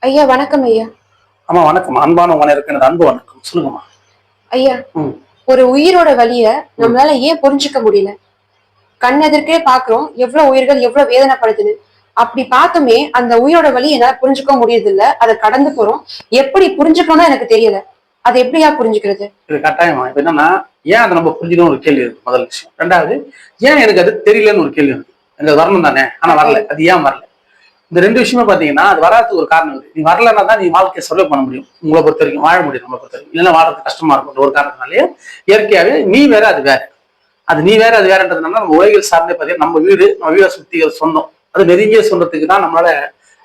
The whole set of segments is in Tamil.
ஐயா வணக்கம் ஐயா. ஆமா வணக்கம். அன்பான உன இருக்கு எனது அன்பு வணக்கம். சொல்லுங்கம்மா. ஐயா, ம் ஒரு உயிரோட வலிய ம் நம்மளால ஏன் புரிஞ்சுக்க முடியல? கண் எதிர்க்கே பாக்குறோம் எவ்வளவு உயிர்கள் எவ்வளவு வேதனைப்படுதுன்னு. அப்படி பார்த்துமே அந்த உயிரோட வலி என்னால புரிஞ்சுக்க முடியறது இல்ல. அதை கடந்து போறோம். எப்படி புரிஞ்சுக்கணும்னு எனக்கு தெரியல. அதை எப்படியா புரிஞ்சுக்கிறது? இது கட்டாயமா. இப்ப என்னன்னா, ஏன் அதை நம்ம புரிஞ்சுக்கணும் ஒரு கேள்வி இருக்கு முதல் விஷயம். ரெண்டாவது, ஏன் எனக்கு அது தெரியலன்னு ஒரு கேள்வி இருக்கு. எனக்கு வரணும் தானே, ஆனா வரல. அது ஏன் வரல? இந்த ரெண்டு விஷயமே பாத்தீங்கன்னா அது வராதுக்கு ஒரு காரணம் இருக்கு. நீ வரலன்னா தான் நீ வாழ்க்கையை சர்வே பண்ண முடியும். உங்களை பொறுத்த வரைக்கும் வாழ முடியும். நம்மளை பொறுத்த வரைக்கும் இல்லைன்னா வாழறது கஷ்டமா இருக்கும். ஒரு காரணத்தினாலேயே இயற்கையாவே நீ வேற அது வேற. அது நீ வேற அது வேறன்றதுனால நம்ம உலகில் சார்ந்தே பார்த்தீங்கன்னா நம்ம வீடை சுத்தி சொந்தம் அது நெருங்கிய சொந்தத்துக்கு தான் நம்மளால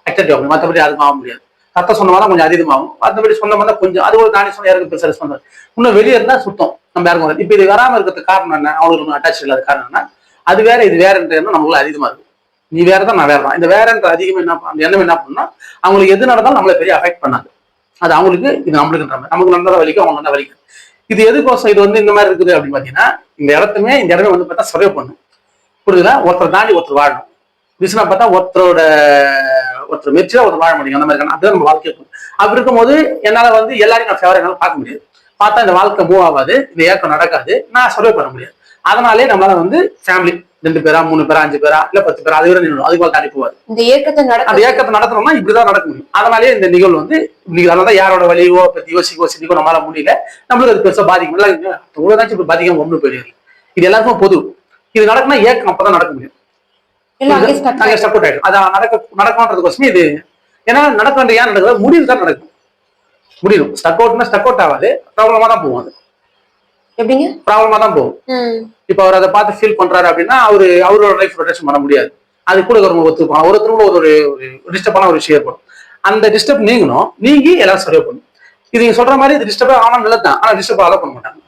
ஆக்டிவிட்டி ஆகும். மற்றபடி அதுவும் ஆக முடியாது. ரத்த சொந்தமாக தான் கொஞ்சம் அதிகமாகும். மற்றபடி சொந்தமாக தான் கொஞ்சம் அது ஒரு தானே சொன்ன யாருக்கும் பெருசாக சொந்தம். இன்னும் வெளியே இருந்தா சுத்தம் நம்ம யாருக்கும் வராது. இப்போ இது வராமல் இருக்கிறதுக்கு காரணம் என்ன? அவங்களுக்கு அட்டாச் இல்லாத காரணம் என்ன? அது வேற இது வேறன்ற எண்ணம் நம்மளுக்கு அதிகமா இருக்கு. நீ வேற தான் நான் வேற தான். இந்த வேறன்ற அதிகம் என்ன அந்த எண்ணம் என்ன பண்ணா அவங்களுக்கு எது நடந்தாலும் நம்மளை பெரிய அஃபெக்ட் பண்ணாது. அது அவங்களுக்கு இது நம்மளுக்குன்ற மாதிரி நமக்கு நடந்தா வலிக்கும் அவங்க நல்லா வலிக்கும். இது எதுக்கோசம் இது இந்த மாதிரி இருக்குது அப்படின்னு பாத்தீங்கன்னா இந்த இடமே பார்த்தா சர்வே பண்ணும். புரியுதுல? ஒருத்தர் தாண்டி ஒருத்தர் வாழணும். பிசினா பார்த்தா ஒருத்தர் மெச்சா ஒருத்தர் வாழ முடியும். அந்த மாதிரி அதுதான் நம்ம வாழ்க்கை இருக்கும். அப்படி இருக்கும்போது என்னால எல்லாரையும் நான் ஃபேவரா என்னால பார்க்க முடியாது. பார்த்தா இந்த வாழ்க்கை மூவ் ஆகாது, இந்த ஏக்கம் நடக்காது, நான் சர்வே பண்ண முடியாது. அதனாலே நம்மளால ஃபேமிலி 2 பேரா 3 பேரா 5 பேரா இல்ல 10 பேரா அது வரை நின்று அதுக்கு தாண்டி போவாது. இந்த ஏக்கத்தை நடத்தணும்னா இப்படிதான் நடக்க முடியும். அதனாலே இந்த நிகழ்வு இன்னைக்கு அதனால யாரோட வலியோ பத்தி யோசிக்கோ நம்மளால முடியல. நம்மளுக்கு அது பெருசா பாதிக்கும். இவ்வளவுதான் இப்ப பாதிக்காம ஒண்ணு போயிடுது. இது எல்லாருக்கும் பொது. இது நடக்கும்னா ஏக்கம் அப்பதான் நடக்க முடியும். சப்போர்ட் ஆயிடும். அதான் நடக்கும்ன்றதுக்கோசமே இது ஏன்னா நடக்க வேண்டிய ஏன் நடக்குது முடிவு தான் நடக்கும். முடியும் ஸ்டக் அவுட் ஆகாது, ப்ராப்ளமா தான் போகும். அது எப்படிங்க ப்ராப்ளமா தான் போகும். இப்ப அவர் அதை பார்த்து ஃபீல் பண்றாரு அப்படின்னா அவரோட லைஃப் ரொட்டேஷன் பண்ண முடியாது. அது கூட ஒத்துப்பாங்க. ஒருத்தருக்கும் ஒரு டிஸ்டர்பான ஒரு விஷயம் ஏற்படும். அந்த டிஸ்டர்ப் நீங்கி எல்லாரும் சர்வே பண்ணும். இது நீங்க சொல்ற மாதிரி இது டிஸ்டர்ப் ஆனா நல்லதுதான். ஆனா டிஸ்டர்ப் அலோ பண்ண மாட்டாங்க.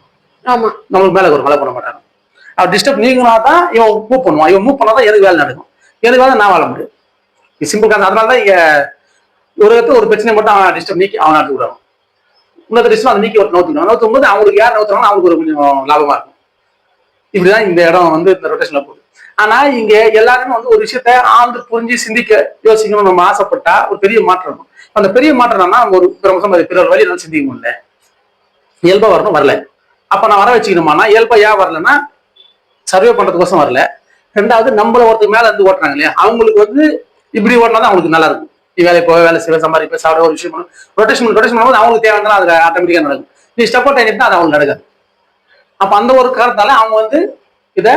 ஆமா, நம்மளுக்கு மேல ஒரு அலோ பண்ண மாட்டாங்க. அவர் டிஸ்டர்ப் நீங்கினா தான் இவன் மூவ் பண்ணுவான். இவன் மூவ் பண்ணாதான் எதுக்கு வேலை நடக்கும். எதுக்கு வேலை நான் வாழ முடியும். சிம்பிள் காரணம். அதனாலதான் ஒரு பிரச்சனை மட்டும் அவன் டிஸ்டர்ப் நீக்கி அவன் நாட்டு விடுவான். இன்னொரு டிஸ்டர்ப் அதை நீக்கி ஒரு நோத்தும் போது அவங்களுக்கு யார் நோத்துறாங்க அவங்களுக்கு ஒரு கொஞ்சம் லாபமா இருக்கும். இப்படிதான் இந்த இடம் இந்த ரொட்டேஷன்ல போகுது. ஆனா இங்க எல்லாருமே ஒரு விஷயத்த ஆழ்ந்து புரிஞ்சு சிந்திக்க யோசிக்கணும் நம்ம ஆசைப்பட்டா ஒரு பெரிய மாற்றம் இருக்கும். அந்த பெரிய மாற்றம்னா ஒரு பிறர் வழி என்னால சிந்திக்க முடியல, இயல்பா வரணும், வரல. அப்ப நான் வர வச்சுக்கணுமானா இயல்பா ஏன் வரலன்னா சர்வே பண்றதுக்கோசம் வரல. ரெண்டாவது நம்மள ஒருத்தர் மேல ஓட்டுறாங்க இல்லையா, அவங்களுக்கு இப்படி ஓட்டினா அவங்களுக்கு நல்லா இருக்கும். வேலை போக வேலை செய்வ சம்பாதிப்ப சாப்பிட ஒரு விஷயம் ரொட்டேஷன் பண்ணும்போது அவங்களுக்கு தேவையான அது ஆட்டோமேட்டிக்கா நடக்கும். நீ ஸ்டெப் அவுட் ஆகிட்டு அது அவங்களுக்கு நடக்காது. அப்ப அந்த ஒரு காரணத்தால அவங்க இத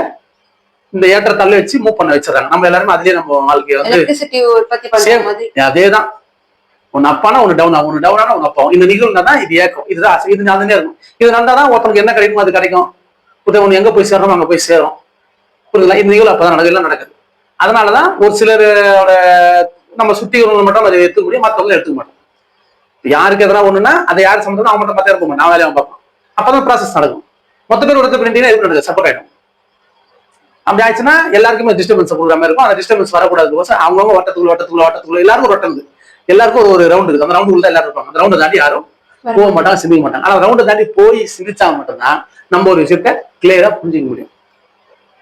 இந்த ஏற்றத்தால வச்சு மூவ் பண்ண வச்சிடறாங்க. நம்ம எல்லாருமே அதுலயே நம்ம வாழ்க்கையை அதேதான். ஒன்னு அப்பானா ஒன்னு டவுன் ஆகும், ஒன்னு டவுன் ஆனா ஒன்னு அப்பாவும். இந்த நிகழ்வு தான் இது ஏக்கம். இதுதான் இது நடந்துட்டே இருக்கும். இது நடந்தாதான் ஒருத்தனுக்கு என்ன கிடைக்கும் அது கிடைக்கும். ஒன்னு எங்க போய் சேர்றோம் அங்க போய் சேரும். புரியுதுங்களா? இந்த நிகழ்வு அப்பதான் நடக்கலாம் நடக்குது. அதனாலதான் ஒரு சிலரோட நம்ம சுத்தி மட்டும் அதை எடுத்துக்க முடியும், மற்றவங்க எடுத்துக்க மாட்டோம். யாருக்கு எதனா ஒண்ணுன்னா அதை யாரு சம்பந்தம் அவங்க மட்டும் பார்த்தா இருக்க மாட்டோம். நான் வேலையை பார்ப்போம். அப்பதான் ப்ராசஸ் நடக்கும். மொத்த பேர் ஒருத்தர் பண்ணிட்டீங்கன்னா எதுவும் நடக்குது, சப்போர்ட் ஆயிடும். அப்படி ஆயிடுச்சுன்னா எல்லாருக்குமே டிஸ்டர்பன்ஸ் கொடுக்குற மாதிரி இருக்கும். அந்த டிஸ்டர்பன்ஸ் வரக்கூடாது. அவங்கவுங்க வட்டத்துக்குள்ள எல்லாருக்கும் ஒரு வட்டம் இருக்கு. எல்லாருக்கும் ஒரு ரவுண்ட் இருக்கு. அந்த ரவுண்டுக்குள்ள தான் எல்லாரும் இருப்பாங்க. அந்த ரவுண்டை தாண்டி யாரும் போக மாட்டாங்க, சிந்திக்க மாட்டாங்க. ஆனா ரவுண்டை தாண்டி போய் சிந்திச்சா மட்டும்தான் நம்ம ஒரு விஷயத்த கிளியரா புரிஞ்சிக்க முடியும்.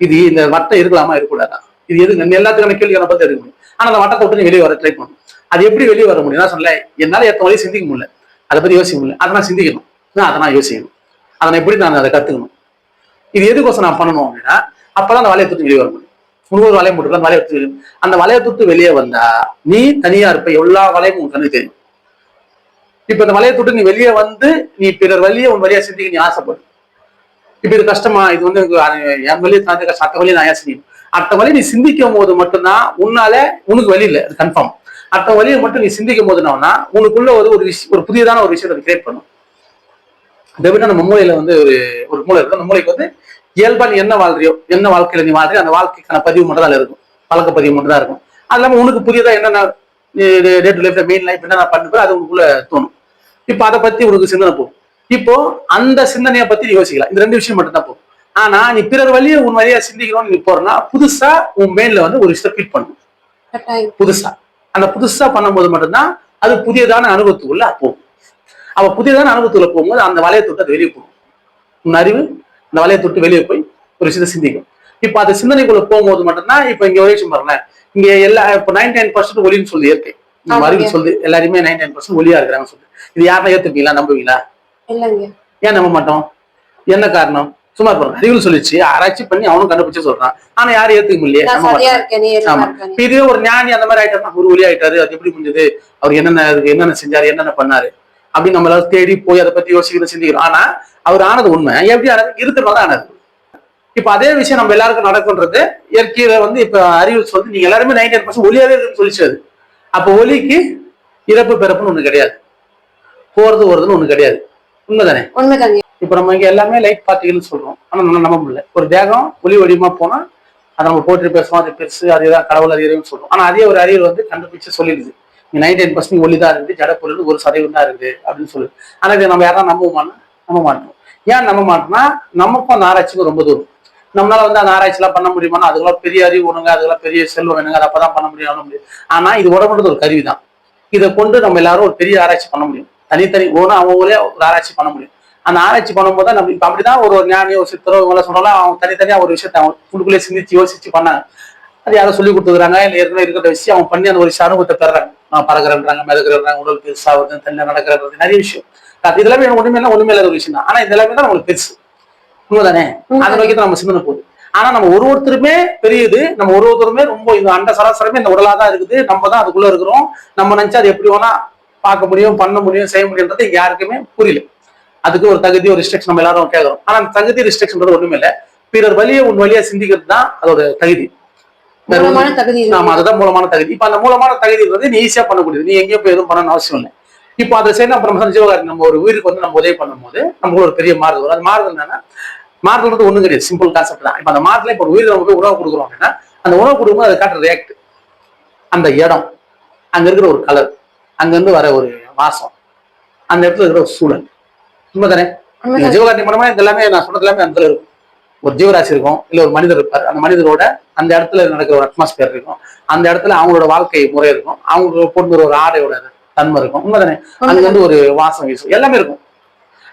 இது இந்த வட்டம் இருக்கலாமா இருக்கக்கூடாதா, இது எது எல்லாத்துக்கான கேள்வியான பத்தி எடுக்க முடியும். ஆனா அந்த வட்டத்தை விட்டு வெளியே வர ட்ரை பண்ணணும். அது எப்படி வெளியே வர முடியும்? நான் சொல்ல என்னால எத்தனை வரையும் சிந்திக்க முடியல, அதை பத்தி யோசிக்க முடியல. அதை நான் சிந்திக்கணும், அதை நான் யோசிக்கணும், அதை எப்படி நான் அதை கத்துக்கணும். இது எதுக்கோசம் நான் பண்ணணும் அப்படின்னா அப்பதான் அந்த வலையை தொட்டு வெளியே வர முடியும். முன்னூறு வலையம் போட்டுக்கலாம், வலையை தொட்டு அந்த வலையை தொட்டு வெளியே வந்தா நீ தனியா இருப்ப. எல்லா வலையும் உன் கண்ணு தெரியும். இப்ப இந்த வலையை தொட்டு நீ வெளியே நீ பிறர் வழியே உன் வழியா சிந்திக்க நீ ஆசைப்படு. இப்ப இது கஷ்டமா, இது என் வழியை தாண்டி அத்த வழியை நான் ஏன் சிந்திக்கணும். அடுத்த வழி நீ சிந்திக்கும் போது மட்டும்தான் உனக்கு வழி இல்லை, அது கன்ஃபார்ம். அடுத்த வழியை மட்டும் நீ சிந்திக்கும் போதுனா உனக்குள்ள ஒரு புதியதான ஒரு விஷயத்தை கிரியேட் பண்ணும். டெபிட்டா நம்ம மூளையில ஒரு மூளை இருக்கு. அந்த மூளைக்கு இயல்பா நீ என்ன வாழ்றியோ, என்ன வாழ்க்கையில நீ வாழ்றியோ அந்த வாழ்க்கைக்கான பதிவு மட்டும் தான் இருக்கும், பழக்க பதிவு மட்டும் தான் இருக்கும். அது இல்லாம உனக்கு புதியதா என்னென்ன டே டு லைஃப்ல மெயின் லைஃப் என்ன பண்ணுறோ அது உனக்குள்ள தோணும். இப்ப அதை பத்தி உனக்கு சிந்தனை போகும். இப்போ அந்த சிந்தனையை பத்தி நீ யோசிக்கலாம். இந்த 2 விஷயம் மட்டும் தான் போகும். ஆனா நீ பிறர் வழியை உன் வழியா சிந்திக்கணும்னு நீ போறனா புதுசா உன் மெயின்ல ஒரு விஷயத்தை ஃபீட் பண்ணும். புதுசா அந்த புதுசா பண்ணும்போது மட்டும்தான் அது புதியதான அனுபவத்துக்குள்ள போகும். அவ புதியதான அனுபவத்துக்குள்ள போகும்போது அந்த வலையை தொட்டு அது வெளியே போகும். உன் அறிவு அந்த வலையை தொட்டு வெளியே போய் ஒரு விஷயத்தை சிந்திக்கும். இப்ப அது சிந்தனைக்குள்ள போகும்போது மட்டும்தான் இப்ப இங்க ஒரு விஷயம் பாருங்களேன். இங்க இப்போ 99% ஒளின்னு சொல்லி இயற்கை. நம்ம அறிவியல் சொல்லுது எல்லாருமே 99% ஒளியா இருக்கிறாங்க சொல்லுது. இது யாருன்னா ஏத்துப்பீங்களா, நம்புவீங்களா? இல்லைங்க. ஏன் நம்ப மாட்டோம்? என்ன காரணம்? சும்மா பாருங்க, அறிவியல் சொல்லிச்சு, ஆராய்ச்சி பண்ணி அவனும் கண்டுபிடிச்சு சொல்றான். ஆனா யாரும் ஏத்துக்க முடியலையே, நம்ப மாட்டாங்க. ஆமா, இதுவே ஒரு ஞானி அந்த மாதிரி ஆயிட்டாருன்னா, ஒரு ஒளி ஆயிட்டாரு, அது எப்படி முடிஞ்சது, அவர் என்னென்ன செஞ்சாரு, என்னென்ன பண்ணாரு அப்படின்னு நம்ம எல்லாரும் தேடி போய் அதை பத்தி யோசிக்கிறோம், சிந்திக்கிறோம். ஆனா அவர் ஆனது உண்மை, எப்படி ஆனது, இருக்கிறனால ஆனது. இப்ப அதே விஷயம் நம்ம எல்லாருக்கும் நடக்கும்ன்றது இயற்கையில இப்ப அறிவியல் சொல்லுது, நீங்க எல்லாருமே 99% ஒளியாவே இருக்குன்னு சொல்லிச்சு. அது அப்ப ஒளிக்கு இறப்பு பிறப்புன்னு ஒண்ணு கிடையாது, போறது வருதுன்னு ஒண்ணு கிடையாது. உண்மைதானே? உண்மைதாங்க. இப்ப நம்ம இங்க எல்லாமே லைட் பார்ட்டிகள்னு சொல்றோம், ஆனா நம்ம நம்ப முடியல. ஒரு தேகம் ஒளி வடிவமா போனா அதை நம்ம போட்டு பேசுவோம், அது பெருசு, அதுதான் கடவுள் அறிவுன்னு சொல்றோம். ஆனா அதே ஒரு அறிவியல் கண்டுபிடிச்சு சொல்லிடுது, 99% ஒளி தான் இருக்குது, ஜடப்பொருள் 1% தான் இருக்குது அப்படின்னு சொல்லுது. ஆனா இதை நம்ம யாரும் நம்புவோமானா நம்ப மாட்டோம். ஏன் நம்ப மாட்டோம்னா, நமக்கும் அந்த ஆராய்ச்சிக்கும் ரொம்ப தூரம். நம்மளால அந்த ஆராய்ச்சி எல்லாம் பண்ண முடியுமானா, அதுக்கெல்லாம் பெரிய அறிவு வேணுங்க, அதுக்கெல்லாம் பெரிய செல்வம் வேணுங்க, அதை அப்பதான் பண்ண முடியும். ஆனா இது உடம்புன்றது ஒரு கருவி தான். இதை கொண்டு நம்ம எல்லாரும் ஒரு பெரிய ஆராய்ச்சி பண்ண முடியும். தனித்தனி அவங்களே ஒரு ஆராய்ச்சி பண்ண முடியும். அந்த ஆராய்ச்சி பண்ணும்போது தான் நம்ம இப்ப அப்படிதான் ஒரு ஞானியோ சித்தரோ இவங்க சொன்னாலும் அவங்க தனித்தனியா ஒரு விஷயத்த அவங்க உள்ளுக்குள்ளே சிந்திச்சு யோசிச்சு பண்ணாங்க. அது யாரும் சொல்லி கொடுத்துக்கிறாங்க, இல்லை ஏற்கனவே இருக்கிற விஷயம் அவங்க பண்ணி அந்த ஒரு அனுபவத்தை பெறாங்க. நான் பறக்கிறேன்றாங்க, மிதக்கிறேன்றாங்க, உடல் பெருசாவது, தனியாக நடக்கிறது, நிறைய விஷயம். அது எல்லாமே ஒண்ணுமே இல்லாத ஒரு விஷயம் தான். ஆனா இது எல்லாமே தான் நம்மளுக்கு பெருசு. உண்மைதானே? அதை நோக்கி தான் நம்ம சிந்தனை போகுது. ஆனா நம்ம ஒருத்தருமே பெரியது, நம்ம ஒருத்தருமே ரொம்ப இந்த அண்ட சராசரமே இந்த உடலாதான் இருக்குது, நம்ம தான் அதுக்குள்ள இருக்கிறோம். நம்ம நினைச்சா அது எப்படி வேணா பார்க்க முடியும், பண்ண முடியும், செய்ய முடியும்ன்றது யாருக்குமே புரியல. அதுக்கு ஒரு தகுதி, ஒரு ரிஸ்ட்ரிக்ஷன் நம்ம எல்லாரும் கேட்கிறோம். ஆனா அந்த தகுதி ரிஸ்ட்ரிக்ஷன் ஒண்ணுமே இல்லை. பிறர் வழியை உன் வழியா சிந்திக்கிறது தான் அதோட தகுதி. ஆமா, அதுதான் மூலமான தகுதி. இப்ப அந்த மூலமான தகுதி நீ ஈஸியா பண்ணக்கூடியது, நீ எங்கேயும் போய் எதுவும் பண்ணணும்னு அவசியம் இல்லை. இப்போ அதை செய்யணும். அப்புறம் ஜீவகாரி நம்ம ஒரு உயிருக்கு நம்ம உதவி பண்ணும்போது நமக்கு ஒரு பெரிய மாறுதல் வரும். அது மாறுதல் என்னன்னா, மாறுதல் ஒண்ணும் கிடையாது, சிம்பிள் கான்செப்ட் தான். இப்ப அந்த மாறுதல இப்ப ஒரு உயிர் நம்ம போய் உணவு கொடுக்குறோம் அப்படின்னா, அந்த உணவு கொடுக்கும்போது அதை காட்டுற ரியாக்ட், அந்த இடம், அங்க இருக்கிற ஒரு கலர், அங்க இருந்து வர ஒரு வாசம், அந்த இடத்துல இருக்கிற ஒரு சூழல். உண்மைதானே? ஜீவகாரணி மூலமா இது எல்லாமே நான் சொன்னது எல்லாமே அந்த இருக்கும். ஒரு ஜீவராசி இருக்கும், இல்ல ஒரு மனிதர் இருப்பார், அந்த மனிதரோட அந்த இடத்துல நடக்கிற ஒரு அட்மாஸ்பியர் இருக்கும், அந்த இடத்துல அவங்களோட வாழ்க்கை முறை இருக்கும், அவங்களோட பொண்ணு ஒரு ஆடையோட தன்மை இருக்கும். உண்மைதானே? அங்க ஒரு வாசம் வீசும், எல்லாமே இருக்கும்.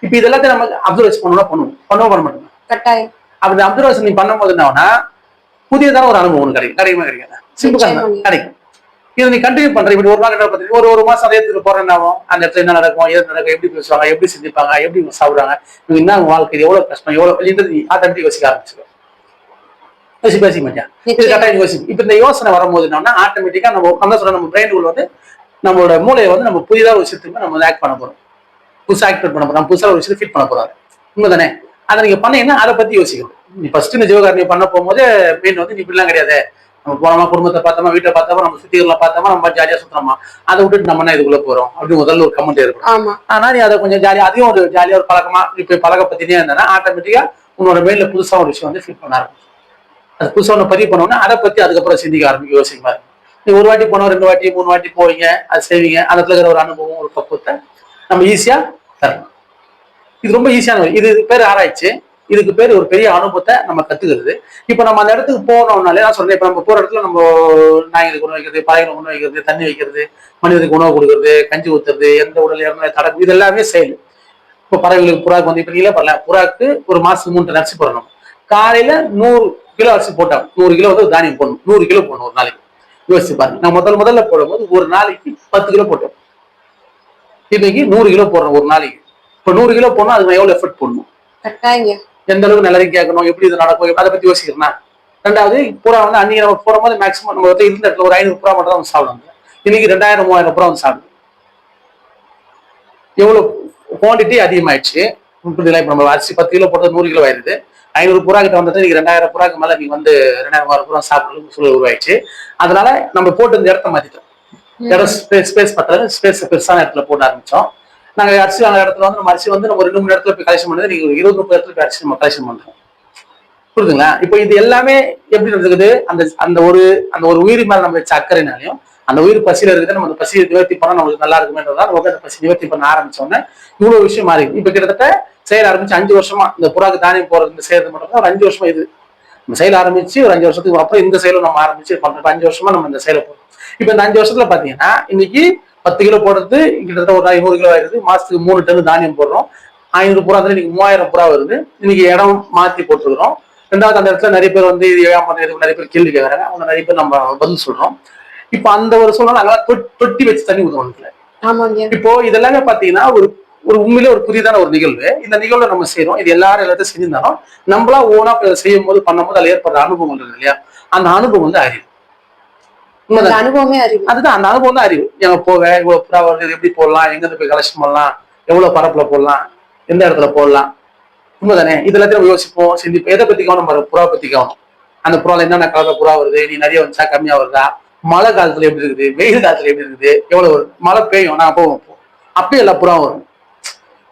இப்ப இது எல்லாத்தையும் நம்ம அப்சர்வேஷன் பண்ணுவோம் பண்ண மாட்டோம். கட்டாயம். அப்படி அப்சர்வேஷன் நீ பண்ணும்போது என்னன்னா, புதியதான ஒரு அனுபவம் கிடைக்குமா கிடைக்காது? சிம்பிள் கிடைக்கும். இதை நீ கண்டினியூ பண்ற, இப்படி ஒரு நாள் ஒரு மாசம் அதே இடத்துக்கு போற என்ன ஆகும், அந்த இடத்துல என்ன நடக்கும், ஏது நடக்கும், எப்படி பேசுவாங்க, எப்படி சிந்திப்பாங்க, எப்படி சாப்பிடுறாங்க, இவங்க என்ன வாழ்க்கை எவ்வளவு கஷ்டம், எவ்வளவு நீ ஆட்டோமேட்டிக் யோசிக்க ஆரம்பிச்சிடும். பேசிக்க மாட்டியா? இது கட்டாயம் யோசிக்கும். இப்ப இந்த யோசனை வரும்போது என்னன்னா, ஆட்டோமேட்டிக்கா நம்ம சொல்ற நம்ம பிரெயினுக்குள்ள நம்மளோட மூளையை நம்ம புதிதாக ஒரு விஷயத்துக்கு நம்ம ஆக்ட் பண்ண போறோம், புதுசாக ஆக்டிவேட் பண்ண போறோம், புதுசாக ஒரு விஷயத்தை ஃபிட் பண்ண போறாரு. உண்மைதானே? அதை நீங்க பண்ணீங்கன்னா அதை பத்தி யோசிக்கணும். நீ ஃபர்ஸ்ட் இந்த ஜீவகாரணியை பண்ண போகும்போது மெயின் நீ இப்படிலாம் கிடையாது, நம்ம போனோமா, குடும்பத்தை பார்த்தோமா, வீட்டை பார்த்தோமா, நம்ம சுத்திகளை பார்த்தோமா, நம்ம ஜாலியா சுத்தணுமா, அதை விட்டுட்டு நம்ம என்ன இதுக்குள்ள போறோம் அப்படி முதல்ல ஒரு கமெண்ட் இருக்கும். ஆனா நீ அதை கொஞ்சம் ஜாலியா, அதையும் ஒரு ஜாலியா ஒரு பழக்கமா இப்ப பழக்க பத்தினே இருந்தா ஆட்டோமேட்டிக்கா உன்னோட மெயின்ல புதுசா ஒரு விஷயம் ஃபிட் பண்ண ஆரம்பிக்கும். அது புதுசா ஒன்று பதிவு பண்ணோம்னா அதை பத்தி அதுக்கப்புறம் சிந்திக்க ஆரம்பிக்க, யோசிக்க மாதிரி. நீ ஒரு வாட்டி போனோம், 2 வாட்டி 3 வாட்டி போவீங்க, அது செய்வீங்க, அதுல இருக்கிற ஒரு அனுபவம், ஒரு பக்குவத்தை நம்ம ஈஸியா தரணும். இது ரொம்ப ஈஸியான, இது பேர் ஆராய்ச்சி, இதுக்கு பேர் ஒரு பெரிய அனுபவத்தை நம்ம கத்துக்கிறது. இப்ப நம்ம அந்த இடத்துக்கு போனோம்னாலே நான் சொல்றேன், இப்ப நம்ம போற இடத்துல நம்ம நாய்களுக்கு உணவு வைக்கிறது, பறவைகளுக்கு உணவு வைக்கிறது, தண்ணி வைக்கிறது, மனிதருக்கு உணவு கொடுக்கறது, கஞ்சி ஊத்துறது, எந்த உடல் இறந்த தடக்கு, இது எல்லாமே செயல். இப்போ பறவைகளுக்கு புறாக்கு இப்ப நீங்களே பண்ணல, புறாக்கு ஒரு மாசத்துக்கு 3 டன் அரிசி போடணும். காலையில 100 கிலோ அரிசி போட்டாங்க, 100 கிலோ தானியம் போடணும், 100 கிலோ போடணும் ஒரு நாளைக்கு. யோசிச்சு பாருங்க, நான் முதல்ல போடும்போது ஒரு நாளைக்கு 10 கிலோ போட்டோம், இன்னைக்கு 100 கிலோ போடுறோம் ஒரு நாளைக்கு. இப்ப 100 கிலோ போனா அது எவ்வளவு எஃபர்ட் போடணும், எந்த அளவுக்கு நல்லதையும் கேட்கணும், எப்படி இது நடக்கும், அதை பத்தி யோசிக்கிறேன்னா. ரெண்டாவது, புறா அன்னைக்கு நம்ம போடும்போது மேக்சிமம் நம்ம இருந்த இடத்துல ஒரு 500 புறா மட்டும் தான் சாப்பிடுவாங்க, இன்னைக்கு 2000-3000 புறா சாப்பிடுவோம். எவ்வளவு குவான்டிட்டி அதிகமாயிடுச்சு. இப்ப நம்ம அரிசி 10 கிலோ போட்டது 100 கிலோ ஆயிருது. 500 புறா கிட்ட வந்தது இன்னைக்கு 2000 புறாக்கு மேல நீங்க 2000 புறா சாப்பிடணும் சூழல் உருவாயிடுச்சு. அதனால நம்ம போட்டு இந்த இடத்த மாத்திட்டோம். இடம் ஸ்பேஸ் பத்தாது, ஸ்பேஸ் பெருசான இடத்துல போட ஆரம்பிச்சோம். நாங்க அரிசி வாங்குற இடத்துல நம்ம அரிசி நம்ம 2-3 இடத்துல போய் கலெக்ஷன் பண்ணது, நீங்க 20-30 இடத்துல போய் அரிசி நம்ம கலெக்ஷன் பண்றோம். புரியுதுங்களா? இப்போ இது எல்லாமே எப்படி நடக்குது, அந்த ஒரு உயிரி மேல நம்ம வச்ச அக்கறைனாலையும், அந்த உயிர் பசியில இருக்குது, நம்ம அந்த பசியை நிவர்த்தி பண்ணா நம்மளுக்கு நல்லா இருக்குமேன்றதா நமக்கு அந்த பசி நிவர்த்தி பண்ண ஆரம்பிச்சோன்னே இவ்வளவு விஷயம் மாறி. இப்ப கிட்டத்தட்ட செயல் ஆரம்பிச்சு 5 வருஷமா இந்த புறாக்கு தானியம் போறது, இந்த செய்யறது மட்டும் ஒரு 5 வருஷமா இது நம்ம செயல் ஆரம்பிச்சு, ஒரு 5 வருஷத்துக்கு அப்புறம் இந்த செயலும் நம்ம ஆரம்பிச்சு பண்றோம். 5 வருஷமா நம்ம இந்த செயலை போறோம். இப்ப இந்த 5 வருஷத்துல பாத்தீங்கன்னா இன்னைக்கு 10 கிலோ போடுறது கிட்டத்தட்ட ஒரு 100 கிலோ ஆயிருது. மாசத்துக்கு 3 டன் தானியம் போடுறோம். 500 புறா இன்னைக்கு 3000 புறா வருது. இன்னைக்கு இடம் மாத்தி போட்டுருக்கிறோம். ரெண்டாவது, அந்த இடத்துல நிறைய பேர் இது ஏன் பண்றது, நிறைய பேர் கேள்வி கேட்கறாங்க, அவங்க நிறைய பேர் நம்ம பதில் சொல்றோம். இப்ப அந்த ஒரு சூழ்நிலை அங்கெல்லாம் தொட்டி வச்சு தண்ணி ஊற்றுவாங்க. ஆமாங்க. இப்போ இதெல்லாமே பாத்தீங்கன்னா ஒரு ஒரு உண்மையிலே ஒரு புதிதான ஒரு நிகழ்வு. இந்த நிகழ்வை நம்ம செய்யறோம். இது எல்லாத்தையும் செஞ்சிருந்தாலும் நம்மளா ஓனா செய்யும் போது பண்ணும்போது அதுல ஏற்படுற அனுபவம் இருக்கு இல்லையா, அந்த அனுபவம் வந்து அறிவு. அந்த அனுபவமே அறிவு. அதுதான் அந்த அனுபவம் தான் அறிவு. எங்க போவேன், இவ்வளவு புறா வருது, எப்படி போடலாம், எங்க இருந்து போய் கலெக்ஷன் பண்ணலாம், எவ்வளவு பரப்புல போடலாம், எந்த இடத்துல போடலாம், உண்மைதானே? இது எல்லாத்தையும் நம்ம யோசிப்போம், சிந்திப்போம். எதை பத்தி கவனம் பாருங்க, புறா பத்தி கவனம். அந்த புறால என்னென்ன கலர்ல புறா வருது, நீ நிறைய வந்துச்சா கம்மியா வருதா, மழை காலத்துல எப்படி இருக்குது, வெயில் காலத்துல எப்படி இருக்குது, எவ்வளவு வருது, மழை பெய்யும் நான் போவோம், அப்பயும் எல்லா புறா வரும்.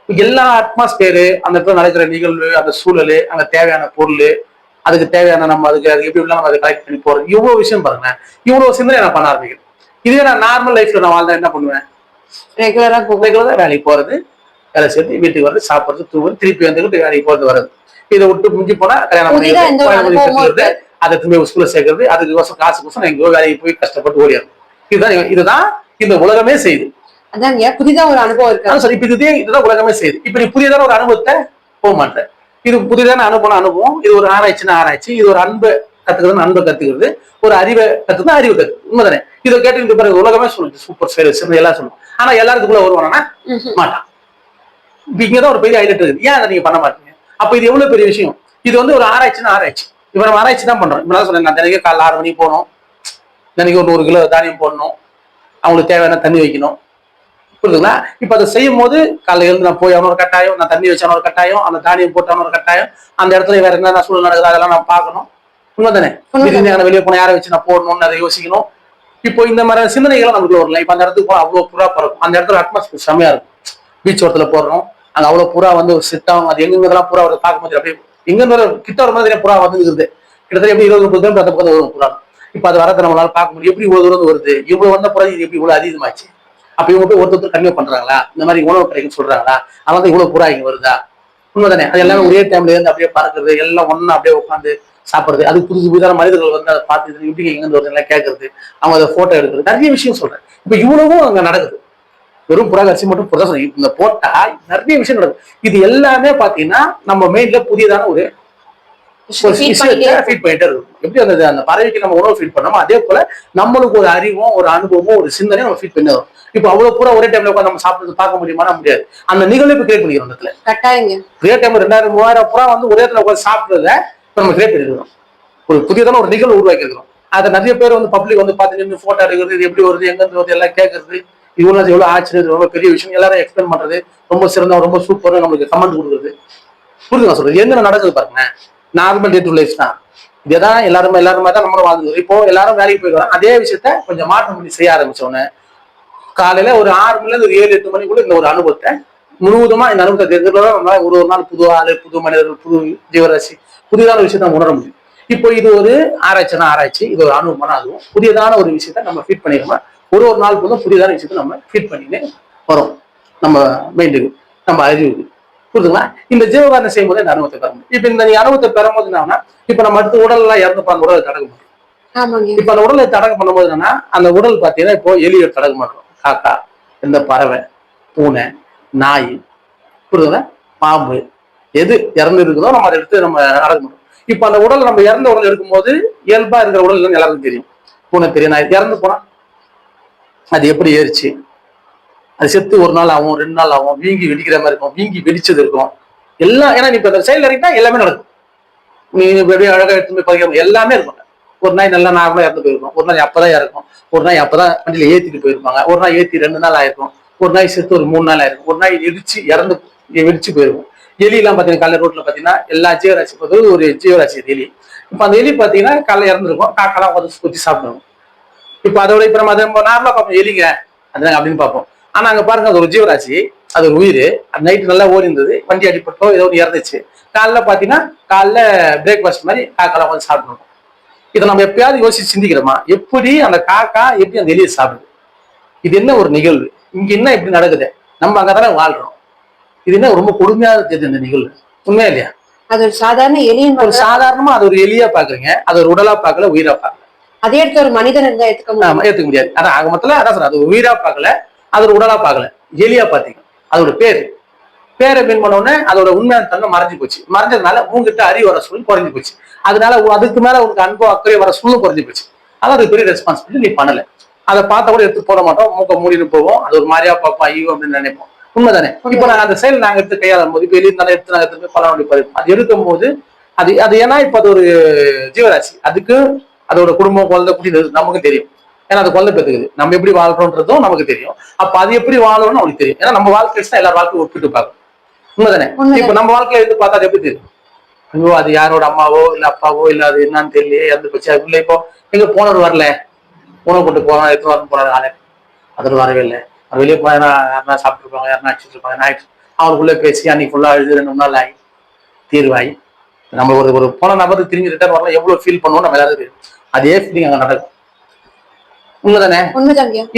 எல்லா அட்மாஸ்பியரு, அந்த இடத்துல நடக்கிற நிகழ்வு, அந்த சூழல், அங்க தேவையான பொருள், அதுக்கு தேவையான நம்ம அதுக்கு எப்படி நம்ம அதை கலெக்ட் பண்ணி போறோம், இவ்வளவு விஷயம் பாருங்க. இவ்வளவு சிந்தனை நான் பண்ண ஆரம்பிக்கிறேன். இதே நான் நார்மல் லைஃப்ல நான் வாழ்ந்தா என்ன பண்ணுவேன், ரெகுலரா வேலைக்கு போறது, வேலை செய்து வீட்டுக்கு வந்து சாப்பிடுறது, தூங்குறது, திருப்பி வந்துட்டு வேலைக்கு போறது வர்றது. இதை விட்டு முடிஞ்சு போனா கல்யாணம் பண்ணிக்கிறது, அதை திரும்பி ஸ்கூல்ல சேர்க்கறது, அதுக்கு காசு கோசம் எங்கேயோ வேலைக்கு போய் கஷ்டப்பட்டு ஓடிடுறது. இதுதான் இந்த உலகமே செய்யுது. அதாங்க புதிதா ஒரு அனுபவம் இருக்கு. சரி, இப்ப இதுதான் உலகமே செய்யுது. இப்ப நீ புதியதான ஒரு அனுபவத்தை போக மாட்டேன். இது புதிதான அனுபவம். இது ஒரு ஆராய்ச்சி. இது ஒரு அன்பை கத்துக்கிறது, அன்பை கத்துக்கிறது, ஒரு அறிவை கத்துக்கிறது, அறிவு கத்து. உண்மைதானே? இதை கேட்டு பிறகு உலகமே சொல்லுது சூப்பர் சேல்ஸ் எல்லாம் சொல்லுவோம். ஆனா எல்லாருக்குள்ள வருவானா மாட்டான். இப்ப இங்கதான் ஒரு பெரிய ஹைலைட் இருக்குது. ஏன் அதை நீங்க பண்ண மாட்டீங்க? அப்ப இது எவ்வளவு பெரிய விஷயம். இது வந்து ஒரு ஆராய்ச்சி. இப்ப நம்ம ஆராய்ச்சி தான் பண்றோம். இப்ப நான் சொல்றேன், நான் தினைக்கு காலைல 6 மணிக்கு போகணும், தினைக்கு ஒரு 100 கிலோ தானியம் போடணும், அவங்களுக்கு தேவையான தண்ணி வைக்கணும், புரியுதுங்களா? இப்ப அதை செய்யும் போது காலையில எழுந்து நான் போய் அவனோட கட்டாயம், நான் தண்ணி வச்சான ஒரு கட்டாயம், அந்த தானியம் போட்டான ஒரு கட்டாயம், அந்த இடத்துல வேற என்ன சூழல் நடக்குது அதெல்லாம் நான் பார்க்கணும். உண்மைதானே? வெளியே போன யாரை வச்சு நான் போடணும்னு அதை யோசிக்கணும். இப்போ இந்த மாதிரி சிந்தனைகளை நமக்கு வரல. இப்ப அந்த இடத்துக்கு போனா அவ்வளவு புறா பறக்கும். அந்த இடத்துல அட்மாஸ்பியர் செம்மையா இருக்கும். பீச் ஓரத்துல போடுறோம், அங்க அவ்வளவு புறா வந்து செட் ஆகும். அது எங்கெல்லாம் புறா வந்து பார்க்கும் போது அப்படியே எங்க கிட்ட வர மாதிரி புறா வந்துருக்குது. கிட்டத்தட்ட எப்படி 20-30 கிலோமீட்டர் அந்த பக்கத்துல வரும் புறா. இப்ப அது வரதை நம்மளால பார்க்க முடியும். எப்படி இவ்வளவு தூரம் வருது, இவ்வளவு வந்த புறா இது எப்படி இவ்வளவு அதிகமாச்சு. அப்ப இவங்க போய் ஒருத்தர் கன்வே பண்றாங்களா, இந்த மாதிரி உணவு கிடைக்கும் சொல்றாங்களா, அதனால இவ்வளவு புறா இங்க வருதா, உண்மைதானே? அது எல்லாமே ஒரே டைம்ல இருந்து அப்படியே பறக்குறது, எல்லாம் ஒன்னா அப்படியே உட்காந்து சாப்பிடுறது, அது புதுசான மனிதர்கள் வந்து அதை பார்த்து எப்படி எங்க இருந்து வருது கேட்கறது, அவங்க அதை போட்டோ எடுக்கிறது, நிறைய விஷயம் சொல்றேன். இப்ப இவ்வளவும் அங்க நடக்குது. வெறும் புறா கட்சி மட்டும் புறா இந்த போட்டா நிறைய விஷயம் நடக்குது. இது எல்லாமே பாத்தீங்கன்னா நம்ம மைண்ட்ல புதியதான ஒரு ஃபீட் பண்ணிட்டே இருக்கும். எப்படி அந்த பறவைக்கு நம்ம உணவு ஃபீட் பண்ணோமோ அதே போல நம்மளுக்கு ஒரு அறிவும் ஒரு அனுபவமும் ஒரு சிந்தனையும் நம்ம ஃபீட் பண்ணி வரும். இப்ப அவ்வளவு பூரா ஒரே டைம்ல உட்காந்து நம்ம சாப்பிட்டு பார்க்க முடியுமா? முடியாது. அந்த நிகழ்வு இப்ப கிரியேட் பண்ணிக்கிறோம். இடத்துல கட்டாயங்க ஒரே டைம்ல 2000-3000 புறா வந்து ஒரே இடத்துல உட்காந்து சாப்பிடுறத நம்ம கிரியேட் பண்ணிருக்கிறோம். ஒரு புதியதான ஒரு நிகழ்வு உருவாக்கி இருக்கிறோம். அதை நிறைய பேர் வந்து பப்ளிக் வந்து பார்த்து போட்டோ எடுக்கிறது, இது எப்படி வருது, எங்க இருந்து வருது எல்லாம் கேட்கறது, இவ்வளவு எவ்வளவு ஆச்சரியம், ரொம்ப பெரிய விஷயம் எல்லாரும் எக்ஸ்பிளைன் பண்றது, ரொம்ப சிறந்த ரொம்ப சூப்பர் நம்மளுக்கு கமெண்ட் கொடுக்குறது. புரியுதுங்க சொல்றது? என்ன நடக்குது பாருங்க. நார்மல் டே டு லைஃப் தான். இதுதான் எல்லாருமே தான் நம்மளும் வாழ்ந்து. இப்போ எல்லாரும் வேலைக்கு போயிடுவாங்க. அதே விஷயத்த கொஞ்சம் மாற்றம் பண்ணி செய்ய ஆரம்பிச்சோன்னு காலையில ஒரு 6 மணில இருந்து 7-8 மணிக்குள்ள இந்த ஒரு அனுபவத்தை முழுவதுமா இந்த அனுபவத்தை நம்மளால ஒரு நாள் புது ஆளு, புது மனிதர்கள், புது ஜீவராசி, புதிதான விஷயத்த உணர முடியும். இப்போ இது ஒரு ஆராய்ச்சி, இது ஒரு அனுபவம். அதுவும் புதியதான ஒரு விஷயத்த நம்ம ஃபீட் பண்ணிக்கோமா, ஒரு நாள் போதும் புதியதான விஷயத்த நம்ம ஃபீட் பண்ணினே வரும் நம்ம மைண்டுக்கு, நம்ம அறிவுக்கு. புரியுதுங்களா? இந்த ஜீவகாரணம் செய்யும் போது இந்த அனுபவத்தை பெற முடியும். இப்ப இந்த அனுபவத்தை பெறும்போது என்னன்னா, இப்ப நம்ம அடுத்த உடல் எல்லாம் இறந்து அந்த உடலை தடக்க மாட்டோம். இப்ப அந்த உடலை தடக்க பண்ணும்போது என்னன்னா, அந்த உடல் பாத்தீங்கன்னா இப்போ எலியை தடக்க மாட்டோம். காக்கா, இந்த பறவை, பூனை, நாய், புரியுதுங்களா, பாம்பு, எது இறந்து இருக்குதோ நம்ம அதை எடுத்து நம்ம நடக்க மாட்டோம். இப்ப அந்த உடல் நம்ம இறந்த உடல் எடுக்கும்போது இயல்பா இருக்கிற உடல் எல்லாருக்கும் தெரியும். பூனை தெரியும், நாய் இறந்து போனா அது எப்படி ஏறிச்சு, அது செத்து 1 நாள் ஆகும், 2 நாள் ஆகும், வீங்கி வெடிக்கிற மாதிரி இருக்கும், வீங்கி வெடிச்சது இருக்கும் எல்லாம். ஏன்னா இப்ப இந்த செயல் இறங்கிட்டா எல்லாமே நடக்கும். நீ எப்படியே அழகா எடுத்து போய் பதிக்க எல்லாமே இருக்கும். ஒரு நாய் நல்லா நார்மலா இறந்து போயிருக்கும், ஒரு நாய் அப்பதான் இறக்கும், ஒரு நாய் அப்பதான் வண்டியில ஏத்திட்டு போயிருப்பாங்க, ஒரு நாய் ஏத்தி 2 நாள் ஆயிருக்கும், ஒரு நாய் செத்து ஒரு 3 நாள் ஆயிருக்கும், ஒரு நாய் வெடிச்சு போயிருக்கும். எலி எல்லாம் பாத்தீங்கன்னா காலைல ரோட்ல பாத்தீங்கன்னா எல்லா ஜீவராசி ஒரு ஜீவராசி எலி. இப்ப அந்த எலி பாத்தீங்கன்னா காலைல இறந்துருக்கும், காக்கெல்லாம் கொத்தி சாப்பிடுவோம். இப்ப அதோட இப்ப நம்ம அதை நார்மலா பார்ப்போம், எலிங்க அதுதாங்க அப்படின்னு பார்ப்போம். ஆனா அங்க பாருங்க, அது ஒரு ஜீவராசி, அது ஒரு உயிர். நைட்டு நல்லா ஓடி இருந்தது, வண்டி அடிப்பட்டோ ஏதோ ஒன்று இறந்துச்சு. காலைல பாத்தீங்கன்னா காலைல பிரேக்ஃபாஸ்ட் மாதிரி காக்கெல்லாம் வந்து சாப்பிடணும். இதை நம்ம எப்பயாவது யோசிச்சு சிந்திக்கிறோமா? எப்படி அந்த காக்கா எப்படி அந்த எலியை சாப்பிடுது? இது என்ன ஒரு நிகழ்வு? இங்க என்ன இப்படி நடக்குது? நம்ம அங்கதானே வாழ்றோம். இது என்ன ரொம்ப கொடுமையா இருக்குது இந்த நிகழ்வு, உண்மையா இல்லையா? அது ஒரு சாதாரண எலியின் ஒரு சாதாரணமா அது ஒரு எலியா பாக்குறீங்க, அது ஒரு உடலா பார்க்கல, உயிரா பார்க்கல. அதே எடுத்து ஒரு மனிதன் இருந்தா ஏத்துக்க முடியாது. அதான் ஆக மொத்தத்துல அதான் சார், அது உயிரா பார்க்கல, அது ஒரு உடலா பார்க்கல, எலியா பாத்தீங்க. அதோட பேரை மீன் பண்ண உடனே அதோட உண்மையான தன்மை மறைஞ்சு போச்சு. மறைஞ்சதுனால உங்ககிட்ட அறிவு வர சூழல் குறைஞ்சு போச்சு. அதனால அதுக்கு மேல உனக்கு அன்போ அக்கறை வர சூழல் குறைஞ்சு போச்சு. அதான் அது பெரிய ரெஸ்பான்சிபிலிட்டி நீ பண்ணல. அதை பார்த்தா கூட எடுத்து போட மாட்டோம், மூக்க மூடிட்டு போவோம். அது ஒரு மாதிரியா பார்ப்போம், ஐயோ அப்படின்னு நினைப்போம். உண்மைதானே? இப்ப நாங்க அந்த செயல் நாங்க எடுத்து கையாளும் போது, இப்ப வெளியிருந்தாலும் எடுத்து நாங்க எடுத்து பல வழி அது எடுக்கும் போது அது அது ஏன்னா இப்ப அது ஒரு ஜீவராசி, அதுக்கு அதோட குடும்பம் குழந்தை குட்டி நமக்கு தெரியும். ஏன்னா அது குழந்தை பெற்றுக்குது, நம்ம எப்படி வாழ்றோன்றதும் நமக்கு தெரியும். அப்ப அது எப்படி வாழணும்னு அவனுக்கு தெரியும். ஏன்னா நம்ம வாழ்க்கை எல்லா வாழ்க்கையும் ஒப்பிட்டு பார்க்கும். உண்மைதானே? இப்ப நம்ம வாழ்க்கையில இருந்து பார்த்தா அது எப்படி தெரியும்? ஐயோ அது யாரோட அம்மாவோ இல்ல அப்பாவோ இல்ல அது என்னன்னு தெரியல இறந்து போச்சு. அதுக்குள்ள இப்போ எங்க போனவர் வரல, உணவு கொண்டு போறோம் எத்தனை வாரம் போனாரு ஆளு, அதில் வரவே இல்லை. வெளியே போனா யாருனா சாப்பிட்டு இருப்பாங்க, யாருனா அடிச்சுட்டு இருப்பாங்க, நைட் அவருக்குள்ளே பேசி அன்னைக்கு ஃபுல்லா அழுது 2 நாள் ஆகி தீர்வாயி நம்ம ஒரு ஒரு போன நபருக்கு திரும்பி ரிட்டர்ன் வரலாம் எவ்வளவு ஃபீல் பண்ணுவோம் நம்ம எல்லாரும் தெரியும். அதே ஃபீலிங் அங்க நடக்கும். உண்மைதானே?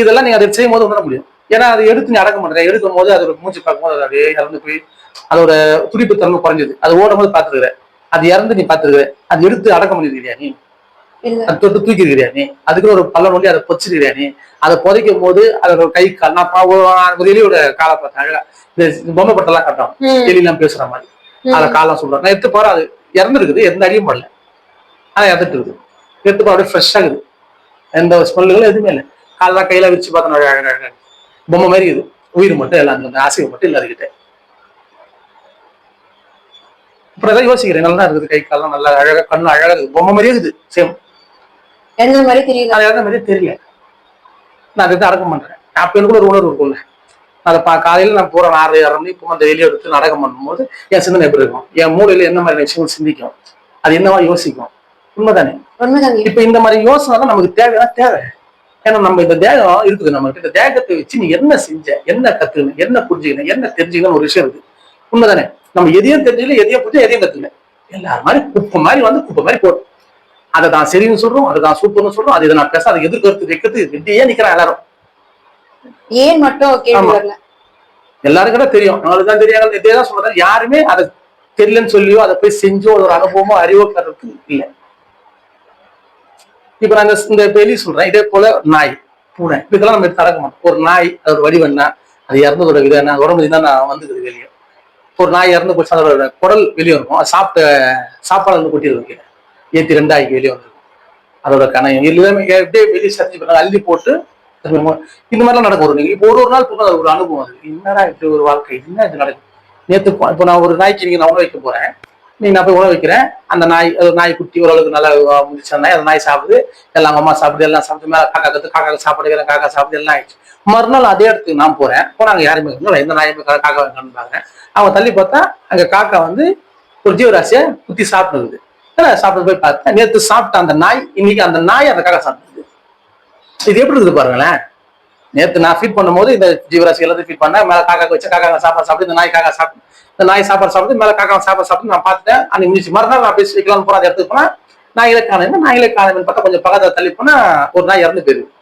இதெல்லாம் நீங்க அதை செய்யும் போது உணர முடியும். ஏன்னா அதை எடுத்து நீ அடக்க மாட்டேன். எடுக்கும் போது அதோட மூச்சு பார்க்கும்போது அது அப்படியே இறந்து போய் அதோட துடிப்பு தன்மை குறைஞ்சது. அது ஓடும் போது பார்த்துருக்குற, அது இறந்து நீ பார்த்துருக்குற, அது எடுத்து அடக்க பண்ணிருக்கிறியா நீ? அது தொட்டு தூக்கி இருக்கிறியா நீ? அதுக்கு ஒரு பள்ளம் ஒண்டி அதை பொச்சிருக்கிறியா நீ? அதை புதைக்கும் போது அதோட கை கால் நான் எலியோட காலை பார்த்தேன். இந்த பொம்மை பட்டெல்லாம் காட்டும், எலியெல்லாம் பேசுற மாதிரி அதை காலம் சொல்றேன். நான் எடுத்து பாரு, அது இறந்துருக்குது, எந்த அடியும் பண்ணல, ஆனா இறந்துட்டு இருக்குது. எடுத்து பாரு, அப்படியே ஃப்ரெஷ்ஷா இருக்குது, எந்த ஸ்மெல்லுகளும் எதுவுமே இல்லை. காலெல்லாம் கையில விரிச்சு பார்த்தோம், பொம்மை மாதிரி இருக்குது, உயிர் மட்டும் எல்லாம் அந்த ஆசைகள் மட்டும் இல்லை அதுகிட்ட. அப்புறம் ஏதாவது யோசிக்கிறேன், நல்லா இருக்குது, கை காலம் நல்லா அழகா, கண்ணு அழகா இருக்குது, பொம்மை மாதிரியே இருக்குது, சேம் எந்த மாதிரி தெரியல, அது மாதிரியே தெரியல. நான் அதை அடக்கம் பண்றேன். அப்ப எனக்கு ஒரு உணர்வு இருக்கும்ல, அதை காலையில நான் போறேன் 6:30 மணிக்கு அந்த வெளியே எடுத்து நாடகம் பண்ணும்போது என் சிந்தனை எப்படி இருக்கும், என் மூளையில என்ன மாதிரி விஷயங்கள் சிந்திக்கும், அது என்னவா யோசிக்கும். உண்மைதானே? இப்ப இந்த மாதிரி யோசனை தான் நமக்கு தேவை. ஏன்னா நம்ம இந்த தேகம் இருக்குது, நம்ம இந்த தேகத்தை வச்சு நீ என்ன செஞ்ச, என்ன கத்துக்கணும், என்ன புரிஞ்சுக்கணும், என்ன தெரிஞ்சுக்கணும் ஒரு விஷயம் இருக்கு. உண்மைதானே? நம்ம எதையும் தெரிஞ்சுக்கல, எதையும் புரிஞ்சு எதையும் கத்துக்கல, எல்லாரும் மாதிரி குப்பை மாதிரி வந்து குப்பை மாதிரி போடும். அதை தான் சரின்னு சொல்றோம், அதை தான் சூப்பர்னு சொல்றோம், அது இதை நான் பேச அதை எதிர்கருத்து வைக்கிறது வெட்டியே நிக்கிறேன் எல்லாரும். ஏன் மட்டும் எல்லாரும் கூட தெரியும், அவங்களுக்கு தான் தெரியாது, இதேதான் சொல்றேன். யாருமே அதை தெரியலன்னு சொல்லியோ அதை போய் செஞ்சோ ஒரு அனுபவமோ அறிவோ கருத்து இல்லை. இப்ப நான் இந்த வெளி சொல்றேன், இதே போல நாய் பூனை இதெல்லாம் நம்ம எடுத்து அடக்க மாட்டோம். ஒரு நாய் அதோட வடிவம்னா, அது இறந்ததோட விதம் என்ன, உடம்பு தான் நான் வந்துக்குது வெளியே. ஒரு நாய் இறந்து போச்சு, அதோட குடல் வெளியே இருக்கும், அது சாப்பிட்ட சாப்பாடு வந்து கொட்டி இருக்கும், ஏத்தி 2 ஆய்க்கு வெளியே வந்துருக்கும். அதோட கணையம் எல்லாமே எப்படியே வெளியே சரிஞ்சு அள்ளி போட்டு இந்த மாதிரிலாம் நடக்கும். நீங்க இப்போ ஒரு நாள் போது ஒரு அனுபவம், அது என்னடா இப்படி ஒரு வாழ்க்கை, என்ன இது நடக்கும். நேற்று இப்போ நான் ஒரு நாய்க்கு நீங்க நான் உணவு வைக்க போறேன், நீங்க நான் போய் உணவு வைக்கிறேன், அந்த நாய் குட்டி ஓரளவுக்கு நல்லா முடிச்ச நாய், அந்த நாய் சாப்பிடுது, எல்லாம் அம்மா சாப்பிடுது, எல்லாம் சாப்பிட்டு மேலே காக்கா கத்து, காக்கா சாப்பிடுகிறேன், காக்கா சாப்பிடுது, எல்லாம் ஆயிடுச்சு. மறுநாள் அதே இடத்துக்கு நான் போறேன், போனாங்க யாருமே எந்த நாயுமே காக்கா கண்டுப்பாங்க. அவங்க தள்ளி பார்த்தா அங்க காக்கா வந்து ஒரு ஜீவராசியை குத்தி சாப்பிடுது. சாப்பிட்டு போய் பார்த்தேன், நேற்று சாப்பிட்ட அந்த நாய் இன்னைக்கு அந்த நாய் அந்த காக்கா சாப்பிடுது. இது எப்படி இருக்குது பாருங்களேன். நேற்று நான் ஃபீட் பண்ணும் போது இந்த ஜீவராசி எல்லாத்தையும் ஃபீட் பண்ணேன், மேல காக்கா வச்சு காக்கா சாப்பாடு சாப்பிட்டு, இந்த நாய் காக்கா சாப்பிட்டு, இந்த நாய் சாப்பாடு சாப்பிட்டு மேல காக்கா சாப்பாடு சாப்பிட்டு நான் பார்த்துட்டேன். அன்னைக்கு முடிச்சு மறுநாள் நான் பேசி வைக்கலாம்னு போற இடத்துக்கு போனா நாய்களை காணும் பார்த்தா கொஞ்சம் பக்கத்துல தள்ளி போனா ஒரு நாய் இறந்து போயிருக்கு.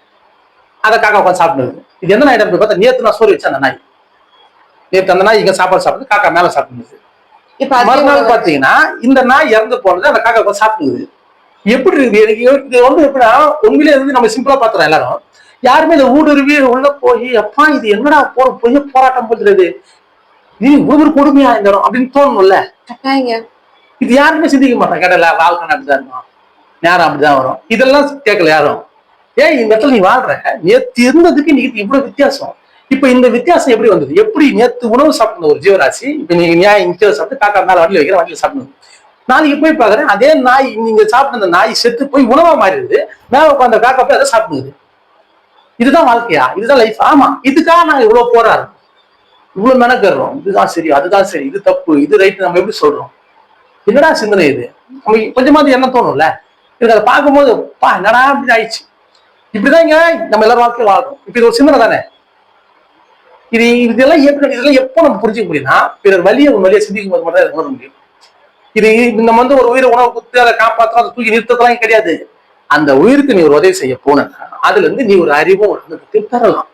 அதை காக்கா உட்காந்து சாப்பிடுது. இது எந்த நாய் போய் பார்த்தா நேற்று நான் சோறு வச்சேன், அந்த நாய் நேற்று அந்த நாய் இங்க சாப்பாடு சாப்பிட்டு காக்கா மேல சாப்பிடுது. மறுநாள் பாத்தீங்கன்னா இந்த நாய் இறந்து போனது அந்த காக்கா உட்காந்து சாப்பிடுது. எப்படி இருக்கு எனக்கு இது வந்து எப்படின்னா, உண்மையிலே இருந்து நம்ம சிம்பிளா பாத்துறோம் எல்லாரும், யாருமே இந்த ஊடுருவி உள்ள போய் அப்பா இது என்னடா போய் போராட்டம் போடுறது, இது ஒரு கொடுமையா இந்த இடம் அப்படின்னு தோணும்ல. இது யாருமே சிந்திக்க மாட்டாங்க. கேட்டல வாழ்க்கை அப்படிதான் இருக்கும், நேரம் அப்படிதான் வரும், இதெல்லாம் கேட்கல யாரும். ஏன் இந்த இடத்துல நீ வாழ்ற, நேற்று இருந்ததுக்கு இன்னைக்கு இவ்வளவு வித்தியாசம். இப்ப இந்த வித்தியாசம் எப்படி வந்தது, எப்படி நேற்று உணவு சாப்பிட்ட ஒரு ஜீவராசி இப்ப நீங்க நியாயம் இங்கே சாப்பிட்டு காக்கா மேல வண்டியில் வைக்கிற வண்டியில் சாப்பிடணும், நாளைக்கு போய் பாக்குறேன் அதே நாய் நீங்க சாப்பிட்ட அந்த நாய் செத்து போய் உணவா மாறிடுது, மேல உட்காந்த காக்கா போய் அதை சாப்பிடுது. இதுதான் வாழ்க்கையா, இதுதான் லைஃப். ஆமா, இதுக்காக நாங்க இவ்வளவு போராடுறோம், இவ்வளவு மெனக்கறோம், இதுதான் சரி அதுதான் சரி இது தப்பு இது ரைட் நம்ம எப்படி சொல்றோம். என்னடா சிந்தனை இது, நம்ம கொஞ்சமாவது என்ன தோணும்ல. எனக்கு அதை பார்க்கும்போது பா என்னடா அப்படி ஆயிடுச்சு. இப்படிதான் இங்க நம்ம எல்லாரும் வாழ்க்கையும் வாழ்றோம். இப்ப இது ஒரு சிந்தனை தானே. இதெல்லாம் எப்போ நம்ம புரிஞ்சுக்க முடியும்னா, பிறர் வழியை ஒரு வழியை சிந்திக்கும் போது மட்டும் உணர முடியும். இது நம்ம வந்து ஒரு உயிரை உணவு கொடுத்து அதை காப்பாற்றோம், அதை தூக்கி நிறுத்தலாம் கிடையாது. அந்த உயிருக்கு நீ ஒரு உதவி செய்ய போனா அதுல இருந்து நீ ஒரு அறிவும் ஒரு அனுபவத்தையும் பெறலாம்.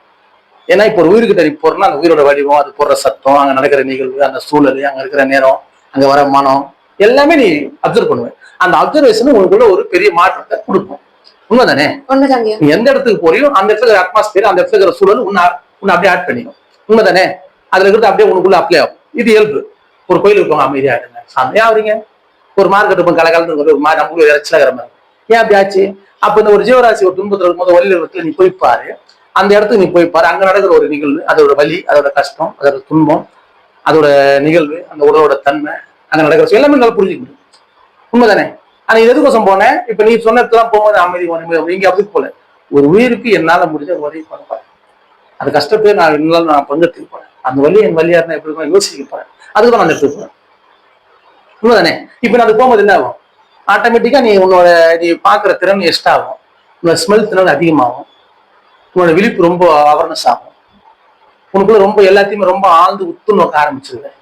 ஏன்னா இப்ப ஒரு உயிருக்கு நீ போறோம்னா அந்த உயிரோட வடிவம், அது போடுற சத்தம், அங்க நடக்கிற நிகழ்வு, அந்த சூழல், அங்க இருக்கிற நேரம், அங்க வர மனம் எல்லாமே நீ அப்சர்வ் பண்ணுவேன். அந்த அப்சர்வேஷன் உங்களுக்குள்ள ஒரு பெரிய மாற்றத்தை கொடுக்கும். உண்மைதானே? நீ எந்த இடத்துக்கு போறியோ அந்த இடத்துல அட்மாஸ்பியர், அந்த இடத்துல இருக்கிற சூழல் உன்னை அப்படியே ஆட் பண்ணிடும். உண்மைதானே? அதுல இருக்கிறது அப்படியே உனக்குள்ள அப்ளை ஆகும். இது இயல்பு. ஒரு கோயிலுக்கு போங்க அமைதியா இருங்க, சாமியா வரீங்க, ஒரு மார்க்கெட்டு போய் கலகலன்னு ஒரு மாதிரி நமக்கு இறைச்சலாகிற மாதிரி, ஏன் அப்படி ஆச்சு, அப்ப இந்த ஒரு ஜீவராசி ஒரு துன்பத்துல இருக்கும்போது வழியில இடத்துல நீ போய் பாரு, அந்த இடத்துக்கு நீ போய் பாரு, அங்க நடக்கிற ஒரு நிகழ்வு, அதோட வலி, அதோட கஷ்டம், அதோட துன்பம், அதோட நிகழ்வு, அந்த உடலோட தன்மை, அங்க நடக்கிற எல்லாமே நல்லா புரிஞ்சுக்க முடியும். உண்மைதானே? ஆனா இது எதுக்கோசம் போனேன், இப்ப நீ சொன்னதுலாம் போகும்போது அமைதி நீங்க அதுக்கு போல ஒரு உயிருக்கு என்னால முடிஞ்ச உதவி பண்ண போறேன். அது கஷ்டத்தை நான் பங்கெடுத்துக்க போறேன். அந்த வழி என் வழியா இருந்தா எப்படி இருக்கும் யோசிக்க போறேன். அதுக்குதான் நான் எடுத்துக்க போறேன். உண்மைதானே? இப்ப நான் அது போகும்போது என்ன ஆகும்? ஆட்டோமேட்டிக்கா நீ பாக்குற திறன் எக்ஸ்ட்ரா ஆகும், உன்னோட ஸ்மெல் திறன் அதிகமாகும், உன்னோட விழிப்பு ரொம்ப அவேர்னஸ் ஆகும், உனக்குள்ள ரொம்ப எல்லாத்தையுமே ரொம்ப ஆழ்ந்து உத்து நோக்க ஆரம்பிச்சிருவேன்.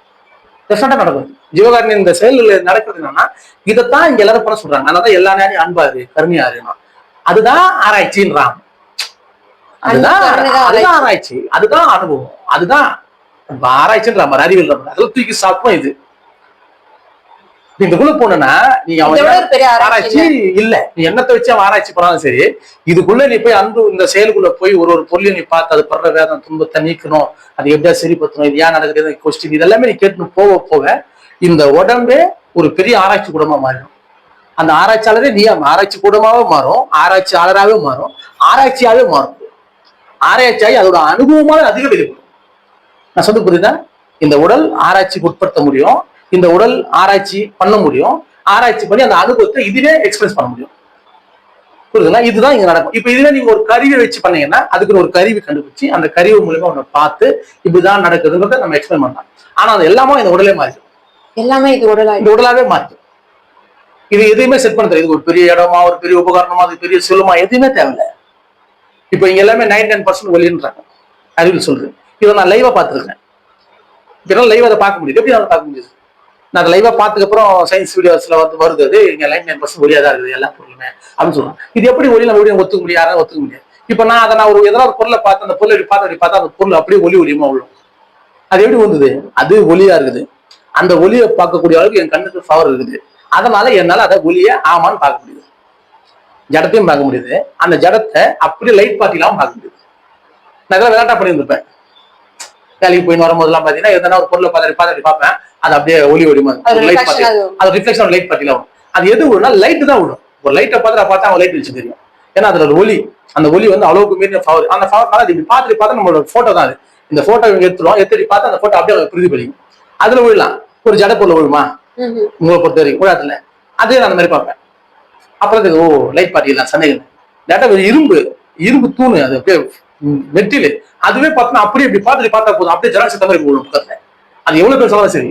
டெஃபினட்டா நடக்கும். ஜீவகாரணியின் இந்த செயல்கள் நடக்கிறது என்னன்னா, இதைத்தான் இங்க எல்லாரும் பண்ண சொல்றாங்க. அதனாலதான் எல்லா நேரம் அன்பாரு கருணையாருன்னா அதுதான் ஆராய்ச்சின்றான். அதுதான் ஆராய்ச்சி, அதுதான் அனுபவம், அதுதான் ஆராய்ச்சின்ற மாதிரி அறிவியல் அதெல்லாம் தூக்கி சாப்பிடும். இது இதுக்குள்ள போனா நீ ஆராய்ச்சி இல்ல, நீ எண்ணத்தை வச்சு அவன் ஆராய்ச்சி பண்ணாலும் சரி, இதுக்குள்ள நீ போய் அன்பு இந்த செயலுக்குள்ள போய் ஒரு பொருளை நீ பார்த்து அது படுற வேதம் துன்பத்தை நீக்கணும், அது எப்படியா சரிப்படுத்தணும், இது ஏன் நடக்குது கொஸ்டின் இதெல்லாமே நீ கேட்டு போக போக இந்த உடம்பே ஒரு பெரிய ஆராய்ச்சி கூடமா மாறிடும். அந்த ஆராய்ச்சியாளரே நீ ஆராய்ச்சி கூடமாவே மாறும், ஆராய்ச்சியாளராகவே மாறும், ஆராய்ச்சியாவே மாறும். ஆராய்ச்சியாகி அதோட அனுபவமாக அதிக வெளிப்படும். நான் சொல்ல புரியுதா? இந்த உடல் ஆராய்ச்சிக்கு உட்படுத்த முடியும், இந்த உடல் ஆராய்ச்சி பண்ண முடியும், ஆராய்ச்சி பண்ணி அந்த அனுபவத்தை இதுவே எக்ஸ்பிரஸ் பண்ண முடியும். புரியுதுங்களா? இதுதான் இங்க நடக்கும். இப்ப இதுல நீங்க ஒரு கருவியை வச்சு பண்ணீங்கன்னா அதுக்கு ஒரு கருவி கண்டுபிடிச்சு அந்த கருவி மூலமா ஒண்ணு பார்த்து இப்படிதான் நடக்குதுன்றத நம்ம எக்ஸ்பிளைன் பண்ணலாம். ஆனா அது எல்லாமே இந்த உடலே மாறிடும். எல்லாமே இது உடலாவே மாறிடும். இது எதுவுமே செட் பண்ண தெரியாது. ஒரு பெரிய இடமா, ஒரு பெரிய உபகரணமா, அது பெரிய சொல்லுமா, எதுவுமே தேவையில்லை. இப்ப இங்க எல்லாமே 99% ஒலின்றாங்க அறிவியல் சொல்றது. இதை நான் லைவா பார்த்துருக்கேன். இதெல்லாம் லைவா அதை பார்க்க முடியுது. எப்படி அதை பார்க்க முடியுது? நான் அதை லைவா பார்த்ததுக்கு அப்புறம் சயின்ஸ் வீடியோஸ்ல வருது, அது இங்க 99% ஒலியா தான் இருக்குது எல்லா பொருளுமே அப்படின்னு சொல்லுவாங்க. இது எப்படி ஒலி நம்ம எப்படி ஒத்துக்க முடியும்? யாராவது ஒத்துக்க முடியாது. இப்ப நான் அதை நான் ஏதாவது ஒரு பொருளை பார்த்து அந்த பொருளை பார்த்தா அந்த பொருள் அப்படியே ஒலியுமா விழும். அது எப்படி வந்தது? அது ஒலியா இருக்குது. அந்த ஒலியை பார்க்கக்கூடிய அளவுக்கு என் கண்ணுக்கு பவர் இருக்குது. அதனால என்னால அதை ஒலிய ஆமான்னு பார்க்க முடியுது. ஜடத்தையும் பார்க்க முடியுது. அந்த ஜடத்தை அப்படியே லைட் பார்ட்டிலாம் பார்க்க முடியுது. நான் இதெல்லாம் விளையாட்டா பண்ணியிருந்திருப்பேன். வேலைக்கு போய் வரும்போதெல்லாம் பாத்தீங்கன்னா எதனா ஒரு பொருளை பார்த்து பார்ப்பேன், அது அப்படியே ஒலி ஒலிமா லைட் பார்ட்டி, அது ரிஃப்ளெக்ஷன் லைட் பார்ட்டில வரும். அது எது விடும்னா லைட் தான் விடும். ஒரு லைட்டை பார்த்தா அவன் லைட் வச்சு தெரியும். ஏன்னா அதுல ஒரு ஒலி, அந்த ஒலி வந்து அளவுக்கு மீறிய பவர். அந்த பவர் இப்படி பார்த்து நம்மளோட போட்டோ தான் அது. இந்த போட்டோ இவங்க எடுத்துருவோம், எடுத்துட்டு பார்த்து அந்த போட்டோ அப்படியே பிரதிபலிக்கும். அதுல விழலாம். ஒரு ஜட பொருள் விழுமா உங்களை பொறுத்த வரைக்கும் விழாத்துல? அதே நான் அந்த மாதிரி பார்ப்பேன். அப்புறம் ஓ லைட் பார்ட்டி எல்லாம் சந்தேகம் டேட்டா இரும்பு தூணு, அது அப்படியே மெட்டிலு, அதுவே பார்த்தா அப்படியே இப்படி பார்த்தா போதும், அப்படியே ஜெராக்ஸ் மாதிரி போடும் பக்கத்துல. அது எவ்வளவு பேர் சொன்னாலும் சரி,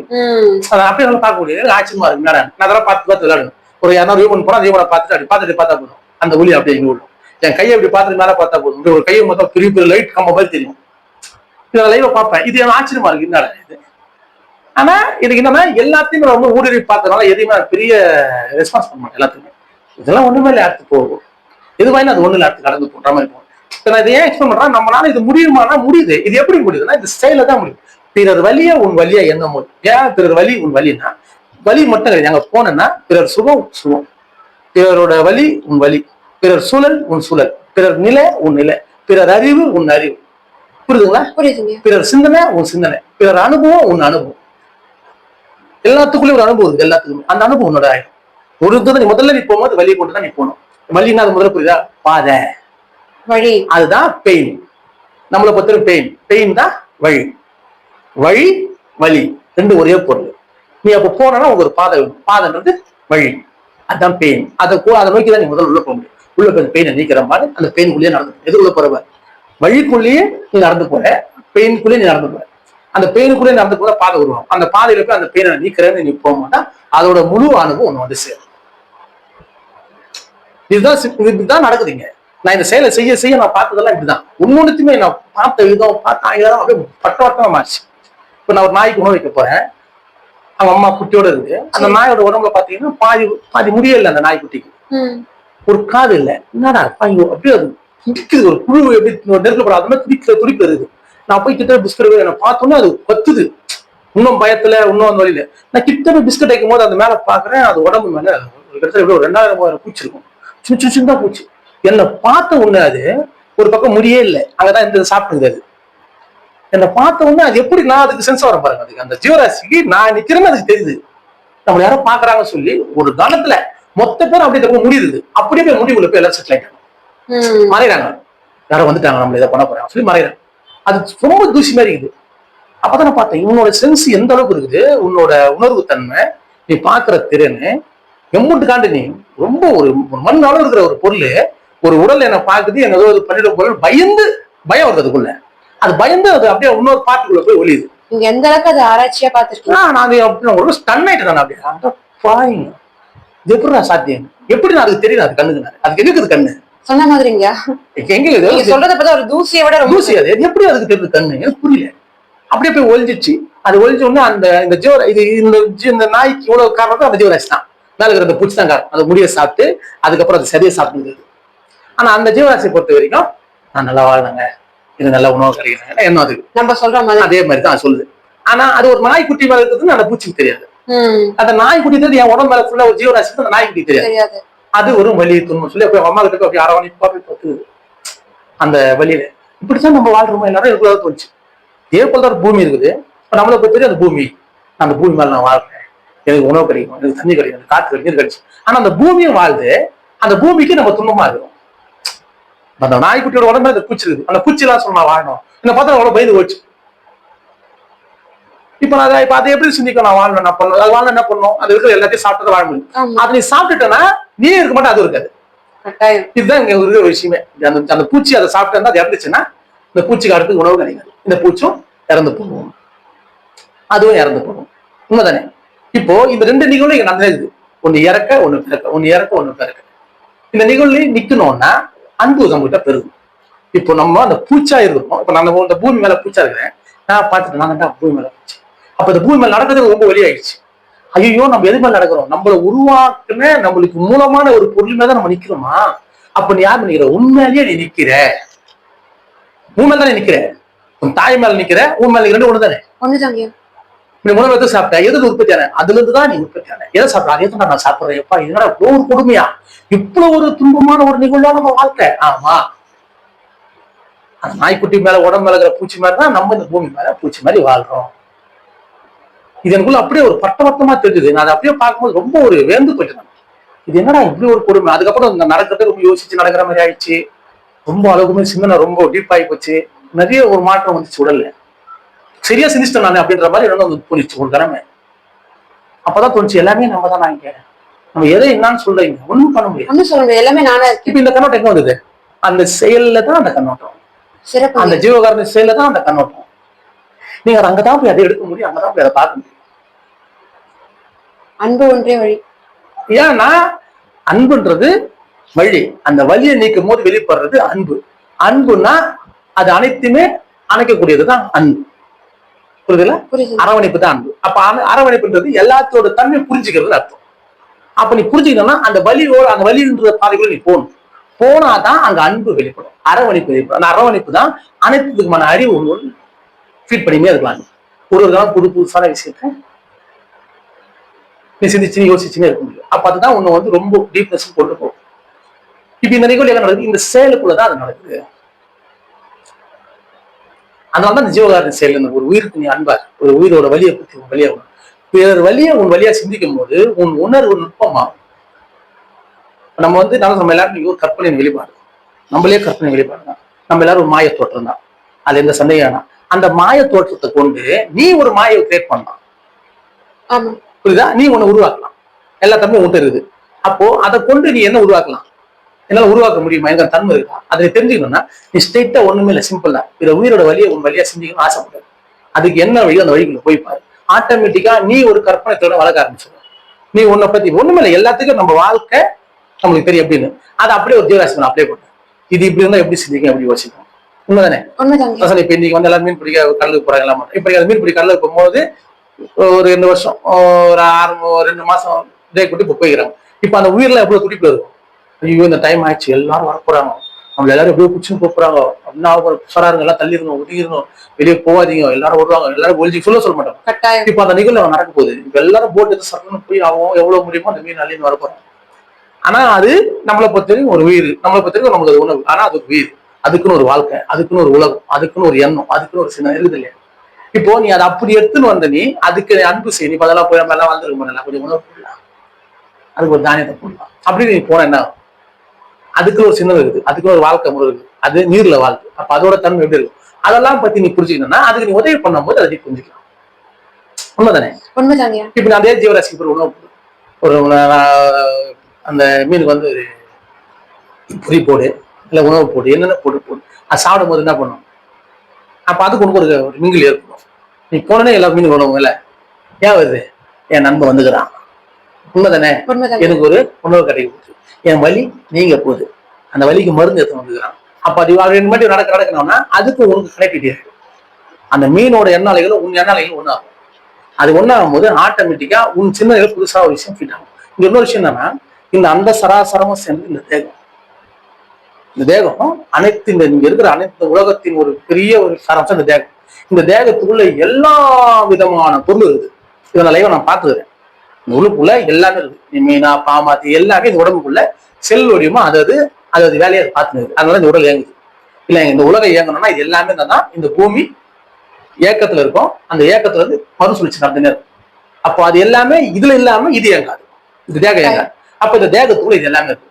அதை அப்படியே நல்லா பார்க்க முடியாது. ஆச்சரியமா இருக்கு. நான் அதெல்லாம் பார்த்து விளையாடுவேன். ஒரு 200 வியூ பண்ண போனா அதே பார்த்துட்டு அப்படி பார்த்துட்டு பார்த்தா போதும், அந்த ஒலி அப்படியே இங்க விடும். என் கையை அப்படி பார்த்துட்டு மேலே பார்த்தா போதும், ஒரு கையை மொத்தம் பெரிய பெரிய லைட் கம்ப மாதிரி தெரியும். இதை லைவா பார்ப்பேன். இது எனக்கு ஆச்சரியமா இருக்கு. என்னடா இது? ஆனா இதுக்கு என்னன்னா எல்லாத்தையுமே ரொம்ப ஊடுருவி பார்த்ததுனால எதையுமே பெரிய ரெஸ்பான்ஸ் பண்ண மாட்டேன். எல்லாத்துக்குமே இதெல்லாம் ஒண்ணுமே இல்லை, அடுத்து போகும். எதுவாயினா அது ஒண்ணு இல்லை, அடுத்து கடந்து போடுற மாதிரி போகும். நான் இதை ஏன் எக்ஸ்பிளைன் பண்றேன், நம்மளால இது முடியுமானா முடியுது. இது எப்படி முடியுதுன்னா இந்த செயல தான் முடியும். பிறர் வலியா உன் வலியா என்ன முடியும்? ஏன் பிறர் வலி உன் வலின்னா வலி மட்டும் கிடையாது. அங்க போனேன்னா பிறர் சுகம், பிறரோட வலி உன் வலி, பிறர் சூழல் உன் சூழல், பிறர் நிலை உன் நிலை, பிறர் அறிவு உன் அறிவு. புரியுதுங்களா? பிறர் சிந்தனை உன் சிந்தனை, பிறர் அனுபவம் உன் அனுபவம். எல்லாத்துக்குள்ளயும் ஒரு அனுபவம் இருக்கு. எல்லாத்துக்குமே அந்த அனுபவம் உன்னோட ஆயிடும். ஒரு நீ முதல்ல நீ போகும்போது வலியை கொண்டு தான் நீ போகணும். வலின்னா அது முதல்ல புரியுதா? பாதை வழி, அதுதான் பெயின். நம்மளை பொறுத்த பெயின் தான் வழி. வழி வலி ரெண்டு ஒரே பொருள். நீ அப்ப போனா உங்க ஒரு பாதை வேணும். பாதைன்றது வழி, அதுதான் பெயின். அதை நோக்கி தான் நீ முதல்ல உள்ள போக முடியும். உள்ள போய் பெயினை நீக்கிற மாதிரி அந்த பெயினுக்குள்ளேயே நடந்து எதுக்குள்ள போறவ வழிக்குள்ளேயே நீ நடந்து போற, பெயினுக்குள்ளேயே நீ நடந்து போற. அந்த பெயினுக்குள்ளேயே நடந்து போற பாதை உருவாகும். அந்த பாதையில போய் அந்த பெயினை நீக்கிறேன்னு நீ போக மாட்டா அதோட முழு அனுபவம் ஒண்ணு வந்து சேரும். இதுதான் நடக்குதுங்க. நான் இந்த செயலை செய்ய நான் பார்த்ததெல்லாம் இப்படிதான். ஒன்னொன்னுத்தையுமே நான் பார்த்த விதம் பார்த்த அப்படியே பட்டவட்டமா மாறிச்சு. இப்ப நான் ஒரு நாய்க்கு உணவு வைக்க போறேன். அவங்க அம்மா குட்டியோட இருக்கு. அந்த நாயோட உடம்புல பாத்தீங்கன்னா பாதி முடியல. அந்த நாய்க்குட்டிக்கு ஒரு காது இல்லை. என்னடா அப்படியே அது துடிக்குது. ஒரு புழு எப்படி நெருக்கப்படாத மாதிரி துடிப்பு இருக்குது. நான் போய் கிட்ட பிஸ்கட் என்னை பார்த்தோன்னே அது கத்துது. இன்னும் பயத்துல இன்னும் அந்த வழியில நான் கிட்ட பிஸ்கட் வைக்கும் போது அந்த மேல பாக்குறேன், அது உடம்பு மேல கிட்டத்தட்ட ஒரு 2000 பூச்சி இருக்கும். சின்ன பூச்சி. என்னை பார்த்த உடனே அது ஒரு பக்கம் முடியே இல்லை, அங்கதான் இந்த சாப்பிட்டுக்குது. அது என்னை பார்த்த உடனே அது எப்படி நான் அதுக்கு சென்ஸ் வர பாருங்க. அதுக்கு அந்த ஜீவராசிக்கு நான் நிக்கிறேன்னு அதுக்கு தெரியுது. நம்ம யாரும் பாக்குறாங்கன்னு சொல்லி ஒரு கணத்துல மொத்த பேரும் அப்படியே போய் முடியுது, அப்படியே போய் முடிவுல போய் எல்லாரும் செட்டில் ஆயிட்டாங்க, மறைகிறாங்க. யாரும் வந்துட்டாங்க, நம்ம இதை பண்ண போறாங்க சொல்லி மறைகிறாங்க. அது ரொம்ப தூசி மாதிரி இருக்குது. அப்பதான் நான் பார்த்தேன், உன்னோட சென்ஸ் எந்த அளவுக்கு இருக்குது, உன்னோட உணர்வு தன்மை, நீ பாக்குற திறனு எம்மூட்டு காண்டு. நீ ரொம்ப ஒரு மண் அளவு இருக்கிற ஒரு பொருள், ஒரு உடல் என்ன பாக்குது, என்ன ஏதோ பண்ணிட பொருள், பயந்து பயம் வருது அதுக்குள்ள. அது பயந்து அது அப்படியே இன்னொரு பாட்டுக்குள்ள போய் ஒளியுது. நீங்க எந்த அளவுக்கு அதை ஆராய்ச்சியா பாத்துருக்கீங்க? நான் ஸ்டன் ஆயிட்டேன். அப்படியே எப்படி நான் சாத்தியம், எப்படி நான் அதுக்கு தெரியும், அது கண்ணுக்கு நான் அதுக்கு இருக்குது கண்ணு சொன்ன மாதிரிங்க. எங்க சொல்றத பார்த்தா ஒரு தூசியை விட தூசி. அது எப்படி அதுக்கு தெரியுது கண்ணு, எனக்கு புரியல. அப்படியே போய் ஒழிஞ்சிச்சு. அது ஒழிஞ்ச உடனே அந்த இந்த இந்த நாய்க்கு இவ்வளவு காரணம் அந்த ஜீவராசி தான், மேல இருக்கிற அந்த பூச்சி தான் காரணம். அந்த முடியை சாப்பிட்டு அதுக்கப்புறம் அது சரியா சாப்பிட்டு. ஆனா அந்த ஜீவராசியை பொறுத்த வரைக்கும் நான் நல்லா வாழ்ந்தாங்க, இது நல்ல உணவு கிடைக்கிறாங்க என்ன, அது நம்ம சொல்ற மாதிரி அதே மாதிரி தான் சொல்லுது. ஆனா அது ஒரு நாய்க்குட்டி மேல இருக்குதுன்னு அந்த பூச்சிக்கு தெரியாது. அந்த நாய்க்குட்டி தெரியாது, என் உடம்பு மேல ஃபுல்லா ஒரு ஜீவராசி அந்த நாய்க்குட்டி தெரியாது. அது ஒரு வலி துன்பம் சொல்லி அப்படி அம்மா கிட்ட அப்படி அரவணைப்பா போய் பத்துது அந்த வழியில. இப்படித்தான் நம்ம வாழ்றோமா எல்லாரும் எனக்கு தோணுச்சு. இதே போலதான் பூமி இருக்குது. நம்மளை பொறுத்த வரைக்கும் அந்த பூமி, அந்த பூமி மேல நான் வாழ்றேன், எனக்கு உணவு கிடைக்கும், எனக்கு தண்ணி கிடைக்கும், எனக்கு காற்று கிடைக்கும், கிடைச்சு. ஆனா அந்த பூமியும் வாழ்ந்து அந்த பூமிக்கு நம்ம துன்பமா இருக்கிறோம். அந்த நாய்க்குட்டியோட உடம்புல அந்த பூச்சி இருக்குது, அந்த பூச்சி எல்லாம் சொன்னா வாழணும், என்ன பார்த்தா அவ்வளவு பயந்து போச்சு. இப்ப அதை எப்படி சிந்திக்கும், நான் வாழணும் என்ன பண்ணும், அது வாழ என்ன பண்ணும், அது இருக்கிற எல்லாத்தையும் சாப்பிட்டு வாழ முடியும். அதை நீ சாப்பிட்டுட்டேன்னா நீ இருக்க மாட்டே, அது இருக்காது. இதுதான் இங்க இருக்கிற ஒரு விஷயமே. அந்த பூச்சி அதை சாப்பிட்டு அது இறந்துச்சுன்னா இந்த பூச்சிக்கு அடுத்து உணவு கிடைக்காது, இந்த பூச்சும் இறந்து போகும், அதுவும் இறந்து போகும். உண்மைதானே? இப்போ இந்த ரெண்டு நிகழ்வு இங்க நடந்தது, ஒண்ணு இறக்க ஒண்ணு பிறக்க, ஒண்ணு இறக்க ஒண்ணு பிறக்க. இந்த நிகழ்வு நிக்கணும்னா அன்பு நம்மகிட்ட பெருகும். இப்போ நம்ம அந்த பூச்சா இருக்கணும். இப்ப நான் இந்த பூமி மேல பூச்சா இருக்கிறேன், நான் பார்த்துட்டு நான் பூமி மேல பூச்சி. அப்ப இந்த பூமி மேல நடக்கிறது ரொம்ப வெளியாயிடுச்சு. ஐயோ நம்ம எது மேல நடக்கிறோம், நம்மள உருவாக்குன நம்மளுக்கு மூலமான ஒரு பொருள் மேல நம்ம நிக்கிறோமா? அப்ப நீ யார் நிக்கிற, உண்மையிலேயே நீ நிக்கிற, உன் மேல தானே நிக்கிற, உன் தாய் மேல நிக்கிற, உன் மேல ரெண்டு ஒண்ணு தானே. நீ உணவு எது சாப்பிட்ட, எது உற்பத்தியான, அதுல இருந்துதான் நீ உற்பத்தியான. எதை சாப்பிட்ற, அதே தான் நான் சாப்பிடுறேன். எப்பா இதனால இவ்வளவு ஒரு கொடுமையா, இவ்வளவு ஒரு துன்பமான ஒரு நிகழ்வா நம்ம வாழ்க்கை. ஆமா, அந்த நாய்க்குட்டி மேல உடம்பு மேல இருக்கிற பூச்சி மாதிரி தான் நம்ம இந்த பூமி மேல பூச்சி மாதிரி வாழ்றோம். இது எனக்குள்ள அப்படியே ஒரு பட்டவட்டமா தெரிஞ்சுது. நான் அதை அப்படியே பார்க்கும்போது ரொம்ப ஒரு வேந்து போயிட்டேன். இது என்னடா இப்படி ஒரு கொடுமை. அதுக்கப்புறம் இந்த நடக்கிறத ரொம்ப யோசிச்சு நடக்கிற மாதிரி ஆயிடுச்சு. ரொம்ப அளவுக்குமே சிந்தனை ரொம்ப டீப் ஆகி போச்சு. நிறைய ஒரு மாற்றம் வந்துச்சு உடல்ல. சரியா சிந்திச்சிட்டேன் நான் அப்படின்ற மாதிரி வந்து போனிச்சு ஒரு கடமை. அப்பதான் தோணுச்சு எல்லாமே நம்ம தான். நான் நம்ம எதை என்னன்னு சொல்றீங்க, ஒண்ணும் பண்ண முடியாது, ஒன்னும் சொல்ல முடியாது, எல்லாமே நானே. இப்ப இந்த கண்ணோட்டம் எங்க வந்தது, அந்த செயல்ல தான் அந்த கண்ணோட்டம், அந்த ஜீவகாரண செயல்ல தான் அந்த கண்ணோட்டம். நீங்க அங்கதான் போய் அதை எடுக்க முடியும், அங்கதான் போய் அதை பார்க்க முடியும். அன்பு ஒன்றே வழி. ஏன்னா அன்புன்றது வழி, அந்த வழியை நீக்கும் போது வெளிப்படுறது அன்பு. அன்புன்னா அது அனைத்துமே அணைக்கக்கூடியதுதான் அன்பு. புரியுதுல? அரவணைப்பு தான் அன்பு. அப்ப அரவணைப்புன்றது எல்லாத்தோட தன்மை புரிஞ்சுக்கிறது அர்த்தம். அப்ப நீ புரிஞ்சுக்கணும்னா அந்த வழியோட, அந்த வழின்ற பாதைக்குள்ள நீ போனாதான் அங்க அன்பு வெளிப்படும், அரவணைப்பு வெளிப்படும். அந்த அரவணைப்பு தான் அனைத்துக்குமான அறிவு ஒன்று ஃபீட் பண்ணியுமே இருக்கலாம். ஒரு காலம் புது புதுசான விஷயத்த நீ சிந்திச்சு யோசிச்சுன்னே இருக்க முடியும். அப்ப அதுதான் ஒண்ணு வந்து ரொம்ப டீப்னஸ் கொண்டு போகும். இப்ப இந்த நிகழ்வு என்ன நடக்குது, இந்த செயலுக்குள்ளதான் அது நடக்குது. அதனாலதான் இந்த ஜீவகாரண செயல், ஒரு உயிருக்கு நீ அன்பார், ஒரு உயிரோட வலியை பத்தி உன் வழியா, பிறர் வழியை உன் வழியா சிந்திக்கும் போது உன் உணர்வு நுட்பமாகும். நம்ம வந்து நம்ம எல்லாரும் ஒரு கற்பனை வெளிப்பாடு, நம்மளே கற்பனை வெளிப்பாடு தான். நம்ம எல்லாரும் ஒரு மாய தோற்றம் தான், அது எந்த சந்தேகம். அந்த மாய தோற்றத்தை கொண்டு நீ ஒரு மாயை கிரியேட் பண்ணலாம். புரியுதா? நீ ஒண்ணு உருவாக்கலாம், எல்லா தன்மையும் ஒன்று இருக்குது. அப்போ அதை கொண்டு நீ என்ன உருவாக்கலாம், என்னால உருவாக்க முடியுமா, எங்க தன்மை இருக்கா, அதை தெரிஞ்சுக்கணும்னா நீ ஸ்ட்ரெயிட்டா ஒண்ணுமே இல்லை, சிம்பிள் தான். இதை உயிரோட வழியை உன் வழியா சிந்திக்கணும்னு ஆசைப்படுறது. அதுக்கு என்ன வழி, அந்த வழிக்குள்ள போய் பாரு. ஆட்டோமேட்டிக்கா நீ ஒரு கற்பனை திறனை வளர்க்க ஆரம்பிச்சிடும். நீ உன்னை பத்தி ஒண்ணுமே இல்லை, எல்லாத்துக்கும் நம்ம வாழ்க்கை நம்மளுக்கு தெரியும் எப்படின்னு, அதை அப்படியே ஒரு ஜீவராசி அப்ளை பண்ண. இது இப்படி இருந்தா எப்படி சிந்திக்கும், எப்படி யோசிக்கும். உண்மைதானே? இப்ப இன்னைக்கு வந்து எல்லாரும் மீன் பிடிக்க கடலுக்கு போறாங்க. இப்ப மீன் பிடிக்க கடலுக்கு போகும்போது ஒரு 2 வருஷம், ஒரு 2 மாசம் இதே கூட்டி இப்ப போய்க்கிறாங்க. இப்ப அந்த உயிர்ல எவ்வளவு துடிப்பு இருக்கும். ஐயோ இந்த டைம் ஆயிடுச்சு, எல்லாரும் வரப்போறாங்க, நம்ம எல்லாரும் எப்படியோ பிடிச்சுன்னு போறாங்க அப்படின்னா சொல்றாங்க, எல்லாம் தள்ளிடணும், ஒதுங்கிடணும், வெளியே போகாதீங்க, எல்லாரும் வருவாங்க, எல்லாரும் ஒழிஞ்சு சொல்ல மாட்டாங்க. இப்ப அந்த நிகழ்வு நடக்க போகுது. இப்ப எல்லாரும் போட்டு எடுத்து சட்டன்னு போய் ஆகும், எவ்வளவு முடியுமோ அந்த மீன் அள்ளின்னு வரப்போறாங்க. ஆனா அது நம்மளை பொறுத்தவரைக்கும் ஒரு உயிர், நம்மளை பொறுத்தவரைக்கும் நமக்கு அது உணவு. ஆனா அது ஒரு உயிர், அதுக்குன்னு ஒரு வாழ்க்கை, அதுக்குன்னு ஒரு உலகம், அதுக்குன்னு ஒரு எண்ணம், அதுக்குன்னு ஒரு சின்ன இருக்குது இல்லையா? இப்போ நீ அதை அப்படி எடுத்துன்னு வந்த நீ அதுக்கு அன்பு செய்ய, நீ அதெல்லாம் போய் நம்ம எல்லாம் வாழ்ந்துருக்க மாட்டேன், கொஞ்சம் உணவு போடலாம். அதுக்கு ஒரு தானியத்தை போடலாம். அப்படி நீ போன என்ன ஆகும்? அதுக்கு ஒரு சின்னம் இருக்குது, அதுக்கு ஒரு வாழ்க்கை முறை இருக்குது, அது நீர்ல வாழ்க்கை. அப்ப அதோட தன்மை எப்படி இருக்கும் அதெல்லாம் பத்தி நீ புரிஞ்சுக்கணும்னா அதுக்கு நீ உதவி பண்ணும்போது அதை புரிஞ்சுக்கலாம். உண்மைதானே? உண்மைதாங்க. இப்ப அதே ஜீவராசிக்கு ஒரு உணவு ஒரு அந்த மீனுக்கு வந்து பொறி போடு இல்ல உணவு போடு என்னென்ன போடு அது சாப்பிடும் போது என்ன பண்ணும்? அப்ப அதுக்கு உனக்கு ஒரு மிங்கில் ஏற்படும். நீ போனே எல்லா மீன் உணவு இல்ல ஏன் வருது? என் நண்பன் வந்துக்கிறான். உண்மைதானே? எனக்கு ஒரு உணவு கிடைக்க போகுது, என் வலி நீங்க போகுது, அந்த வலிக்கு மருந்து எடுத்து வந்துக்கிறான். அப்ப அது மாதிரி நடக்கணும்னா அதுக்கு உனக்கு கனெக்டிவிட்டி இருக்கு. அந்த மீனோட எண்ணாலைகளும் உன் எண்ணாலைகளும் ஒன்றாகும். அது ஒன்றாகும் போது ஆட்டோமேட்டிக்கா உன் சின்ன புதுசா ஒரு விஷயம் ஃபிட் ஆகும். இங்க இன்னொரு விஷயம் என்னன்னா, இந்த அந்த சராசரமும் சேர்ந்து இந்த தேகம் அனைத்து இங்க இருக்கிற அனைத்து உலகத்தின் ஒரு பெரிய ஒரு சாராம்சம் இந்த தேகம். இந்த தேகத்துக்குள்ள எல்லா விதமான பொருள் இருக்குது. இதை நான் பார்த்துக்கிறேன். இந்த உழுப்புல எல்லாமே இருக்கு. மீனா பாமாத்தி எல்லாமே இந்த உடம்புக்குள்ள செல் வடிவமா அது வேலையை பார்த்துக்குது. அதனால இந்த உடல் இயங்குது. இல்ல இந்த உலகம் இயங்கணும்னா இது எல்லாமே என்னன்னா இந்த பூமி ஏக்கத்துல இருக்கும். அந்த ஏக்கத்துல இருந்து மறுசுழற்சி நடந்துனே இருக்கும். அப்போ அது எல்லாமே இதுல இல்லாம இது இயங்காது, இது தேகம் இயங்காது. அப்ப இந்த தேகத்துக்குள்ள இது எல்லாமே இருக்கு.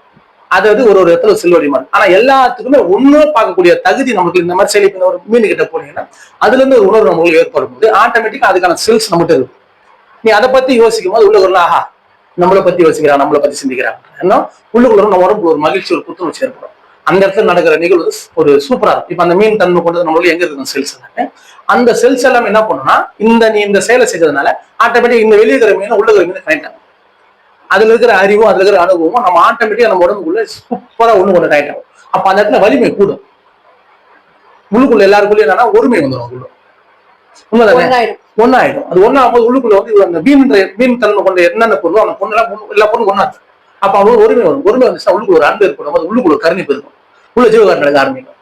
அது ஒரு இடத்துல செல்வடி மாதிரி. ஆனா எல்லாத்துக்குமே ஒன்னும் பார்க்கக்கூடிய தகுதி நமக்கு இந்த மாதிரி செழிப்பு ஒரு மீன் கிட்ட போனீங்கன்னா அதுல இருந்து ஒரு உணர்வு நமக்கு ஏற்படும் போது ஆட்டோமேட்டிக்கா அதுக்கான செல்ஸ் நம்மகிட்ட இருக்கு. நீ அதை பத்தி யோசிக்கும் போது உள்ள ஆஹா நம்மளை பத்தி யோசிக்கிறான், நம்மளை பத்தி சிந்திக்கிறான். ஏன்னா உள்ளுக்குள்ள நம்ம உடம்புல ஒரு மகிழ்ச்சி ஒரு புத்துணர்ச்சி ஏற்படும். அந்த இடத்துல நடக்கிற நிகழ்வு ஒரு சூப்பரா இருக்கும். இப்ப அந்த மீன் தன்மை கொண்டு நம்மளுக்கு எங்க இருக்கு செல்ஸ் எல்லாமே, அந்த செல்ஸ் எல்லாமே என்ன பண்ணும்னா நீ இந்த செயலை செஞ்சதுனால ஆட்டோமேட்டிக் இந்த வெளியே இருக்கிற மீன் உள்ள இருக்கிற மீன் கனெக்ட் ஆகும். அதுல இருக்கிற அறிவும் அதுல இருக்கிற அனுபவமும் நம்ம ஆட்டோமேட்டிக்கா நம்ம உடம்புக்குள்ள சூப்பரா ஒண்ணு கனெக்ட் ஆகும். அப்ப அந்த இடத்துல வலிமை கூடும். உள்ளுக்குள்ள எல்லாருக்குள்ளயும் என்னன்னா ஒருமை வந்துடும். ஒன்னாயிடும். அது ஒன்னாகும்போது உள்ளுக்குள்ள வந்து அந்த மீன் தன்மை கொண்ட என்னென்ன பொருளும் அந்த பொண்ணு எல்லா பொருளும் ஒன்னாது. அப்ப அவங்க ஒருமை வரும். ஒருமை வந்துச்சுன்னா உள்ளுக்குள்ள ஒரு அன்பு ஏற்படும். அது உள்ளுக்குள்ள கருணிப்பு இருக்கும். உள்ள ஜீவகாரம் நடக்க ஆரம்பிக்கும்.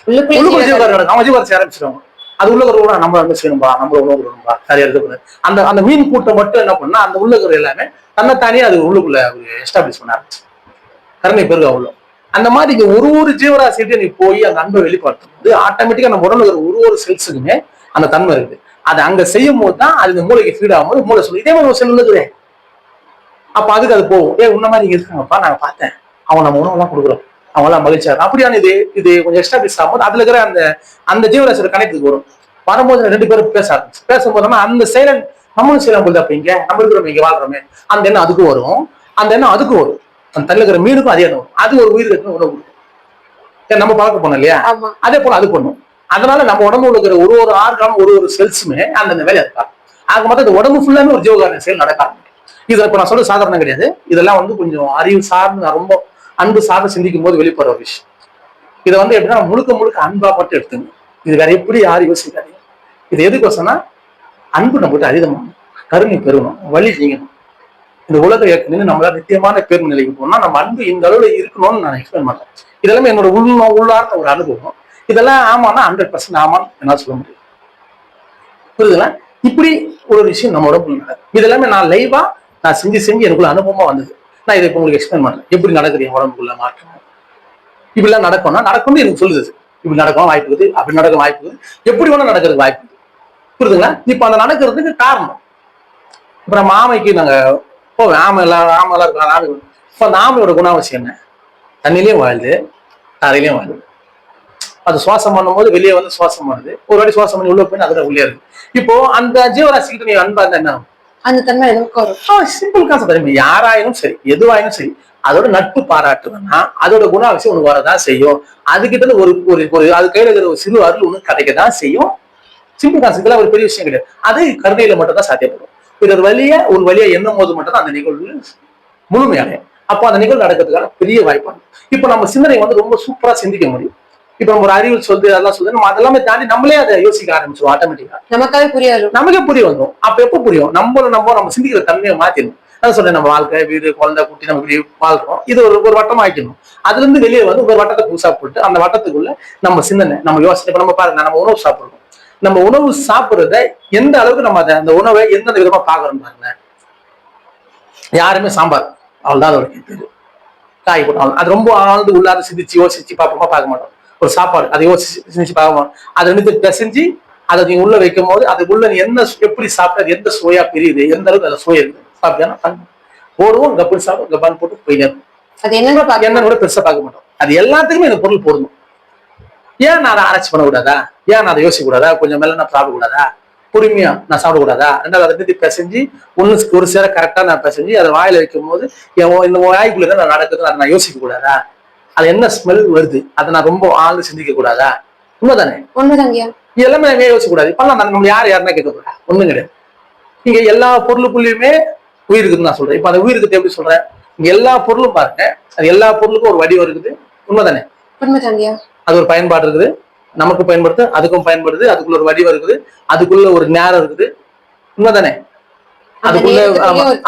உள்ளுக்குள்ள ஜீவகாரம் நடக்கும். அவங்க ஜீவகாரம் ஆரம்பிச்சிருவாங்க. அது உள்ள ஒரு நம்ம வந்து செய்யணும்பா, நம்ம உணவு கொடுக்கணும்பா, சரியா இருக்கக்கூடாது. அந்த மீன் கூட்டம் மட்டும் என்ன பண்ணா அந்த உள்ளுக்குற எல்லாமே தன்னைத்தானே அது உள்ளுக்குள்ள ஒரு எஸ்டாப்ளிஷ் பண்ண ஆரம்பிச்சு கருணை பெருக உள்ள. அந்த மாதிரி இங்க ஒரு ஜீவராசிட்டு நீ போய் அந்த அன்பை வெளிப்படுத்தும் போது ஆட்டோமேட்டிக்கா நம்ம உடம்புல இருக்கிற ஒரு செல்ஸுக்குமே அந்த தன்மை இருக்குது. அதை அங்க செய்யும் போது தான் அது இந்த மூளைக்கு ஃபீட் ஆகும்போது மூளை சொல்லு இதே மாதிரி ஒரு செல் இருக்குதே. அப்ப அதுக்கு அது போகும். உன்ன மாதிரி இங்க இருக்காங்கப்பா, நான் பார்த்தேன், அவங்க நம்ம உணவுலாம் கொடுக்குறோம், அவங்க எல்லாம் மகிழ்ச்சியா இருக்கும். அப்படியான இது கொஞ்சம் எஸ்டாப்ளிஷ் ஆகும்போது அதுல இருக்கிற அந்த ஜீவராசியோட கணக்கு வரும். வரும்போது 2 பேரும் பேசும்போது அந்த செயலன் நம்மளும் செய்யலாம் போது. அப்ப இங்க நம்ம இருக்கிறோம், இங்க வாழ்றோமே, அந்த எண்ணம் அதுக்கும் வரும், அந்த எண்ணம் அதுக்கும் வரும். அந்த தள்ள இருக்கிற மீனுக்கும் அதே எண்ணம் வரும். அது ஒரு உயிருக்கு உணவு கொடுக்கும். நம்ம பார்க்க போனோம் இல்லையா, அதே போல அது பண்ணும். அதனால நம்ம உடம்புல இருக்கிற ஒரு ஆர்கானும் ஒரு செல்ஸுமே அந்த வேலையை இருக்காது. ஆக மொத்தம் இந்த உடம்பு ஃபுல்லாமே ஒரு ஜீவகாரண செயல் நடக்காது. இது இப்ப நான் சொல்ல சாதாரணம் கிடையாது. இதெல்லாம் வந்து கொஞ்சம் அறிவு சார்ந்து ரொம்ப அன்பு சார்ந்து சிந்திக்கும் போது வெளிப்படுற ஒரு விஷயம். இதை வந்து எப்படின்னா முழுக்க அன்பா மட்டும் எடுத்துங்க. இது வேற எப்படி யாரும் யோசிக்காதீங்க. இது எதுக்கோசம்னா அன்பு நம்ம கிட்ட அதிகமாகணும், கருணை பெறணும், வழி செய்யணும். இந்த உலக இயக்கணும்னு நம்மளால நித்தியமான பேர்வு நிலைக்கு போனா நம்ம அன்பு இந்த அளவுல இருக்கணும்னு நான் எக்ஸ்பிளைன் பண்றேன். இதெல்லாம் என்னோட உள்ளார்ந்த ஒரு அனுபவம். இதெல்லாம் ஆமானா 100% ஆமான்னு என்னால சொல்ல முடியும். புரியுதுங்களா? இப்படி ஒரு விஷயம் நம்ம உடம்புல நடக்குது. இதெல்லாமே நான் லைவா நான் செஞ்சு எனக்குள்ள அனுபவமா வந்தது. நான் இதை உங்களுக்கு எக்ஸ்பிளைன் பண்றேன். எப்படி நடக்குது என் உடம்புக்குள்ள மாற்றம், இப்படிலாம் நடக்கும்னு எனக்கு சொல்லுது. இப்படி நடக்கும் வாய்ப்பு இருக்குது, அப்படி நடக்க வாய்ப்பு இருக்குது, எப்படி வேணா நடக்கிறதுக்கு வாய்ப்பு இருக்குது. புரியுதுங்களா? இப்ப அந்த நடக்கிறதுக்கு காரணம் இப்ப நம்ம ஆமைக்கு நாங்க போவேன், ஆமெல்லாம் இருக்கலாம் ஆமை. இப்ப அந்த ஆமையோட குணாவசியம் என்ன? தண்ணிலையும் வாழுது, தரையிலையும் வாழுது. அது சுவாசம் பண்ணும்போது வெளியே வந்து சுவாசம் பண்ணுது, ஒரு வாட்டி சுவாசம் பண்ணி உள்ள போய் அதுல உள்ளே இருக்கு. இப்போ அந்த ஜீவராசிக்கிட்ட நீ அன்பா இருந்தா என்ன ஆகும்? அந்த தன்மை சிம்பிள் கான்செப்ட். யாராயினும் சரி, எதுவாயினும் சரி, அதோட நட்பு பாராட்டுதுன்னா அதோட குணாவசியம் உனக்கு வரதான் செய்யும். அதுகிட்ட ஒரு அது கையில இருக்கிற ஒரு சிறு அருள் ஒண்ணு கிடைக்கதான் செய்யும். சிம்பிள் கான்செப்ட்ல ஒரு பெரிய விஷயம் கிடையாது. அது கருணையில மட்டும் தான் சாத்தியப்படும். பிறர் ஒரு வழியா எண்ணும் போது மட்டும் தான் அந்த நிகழ்வு முழுமையாக. அப்போ அந்த நிகழ்வு நடக்கிறதுக்கான பெரிய வாய்ப்பாங்க. இப்ப நம்ம சிந்தனை வந்து ரொம்ப சூப்பரா சிந்திக்க முடியும். இப்ப நம்ம ஒரு அறிவு சொல்றது அதெல்லாம் சொல்றது நம்ம அதெல்லாமே தாண்டி நம்மளே அதை யோசிக்க ஆரம்பிச்சிடும். ஆட்டோமேட்டிக்கா நமக்கே புரிய வந்துடும். அப்ப எப்ப புரியும்? நம்ம சிந்திக்கிற தன்மையை மாத்திடணும். அதான் சொல்றேன், நம்ம வாழ்க்கை, வீடு, குழந்தை, குட்டி, நம்ம இப்படி வாழ்றோம். இது ஒரு வட்டம் ஆக்கிடணும். அதுல இருந்து வெளியே வந்து ஒரு வட்டத்தை புதுசா போட்டு அந்த வட்டத்துக்குள்ள நம்ம சிந்தனை, நம்ம யோசனை. இப்ப நம்ம பாருங்க, நம்ம உணவு சாப்பிடுறோம். நம்ம உணவு சாப்பிடுறத எந்த அளவுக்கு நம்ம அந்த உணவை எந்தெந்த விதமா பாக்குறோம் பாருங்க. யாருமே சாம்பார் அவள்தான் அதோட பேரு, காய் போட்டாலும் அது ரொம்ப ஆழ்ந்து உள்ளார சிந்திச்சு யோசிச்சு பார்ப்போமா? பார்க்க மாட்டோம். ஒரு சாப்பாடு அதை யோசிச்சு பார்க்க மாட்டோம். அதை ரெண்டு பிசைஞ்சு அதை நீ உள்ள வைக்கும் போது அது உள்ள நீ எப்படி சாப்பிட்டது, எந்த சுவையா பிரியுது, எந்த அளவுக்கு அதை சுவை இருக்குது சாப்பிட்டியா? போடுவோம், கப்பு சாப்பிடும், கப்பான்னு போட்டு போயிட்டே இருக்கும். அது என்னன்னு கூட பெருசா பார்க்க மாட்டோம். அது எல்லாத்துக்குமே இந்த பொருள் பொருந்தும். ஏன் நான் அதை ஆராய்ச்சி பண்ணக்கூடாதா? ஏன் நான் அதை யோசிக்க கூடாதா? கொஞ்சம் மேல நான் சாப்பிடக்கூடாதா? பொறுமையா நான் சாப்பிடக்கூடாதா? ரெண்டாவது அதை பத்தி பிசைஞ்சு ஒரு சேர கரெக்டா நான் பிசைஞ்சு அதை வாயில வைக்கும் போது இந்த வாய்க்குள்ளதான் நான் நடக்குது, அதை நான் யோசிக்க கூடாதா? அது என்ன ஸ்மெல் வருது, அதை நான் ரொம்ப ஆழ்ந்து சிந்திக்க கூடாதா? உண்மைதானே? உண்மைதாங்கய்யா. எல்லாமே நாங்க யோசிக்க கூடாது. இப்பெல்லாம் நம்ம யாருன்னா கேட்க போறா? ஒண்ணும் கிடையாது. இங்க எல்லா பொருளுக்குள்ளயுமே உயிர் இருக்குன்னு நான் சொல்றேன். இப்ப அந்த உயிர் இருக்குது எப்படி சொல்றேன்? இங்க எல்லா பொருளும் பாருங்க, அது எல்லா பொருளுக்கும் ஒரு வடிவம் இருக்குது. உண்மைதானே? உண்மைதாங்கய்யா. அது ஒரு பயன்பாடு இருக்குது, நமக்கு பயன்படுத்து, அதுக்கும் பயன்படுது, அதுக்குள்ள ஒரு வடிவம் இருக்குது, அதுக்குள்ள ஒரு நேரம் இருக்குது. உண்மைதானே? அதுக்குள்ள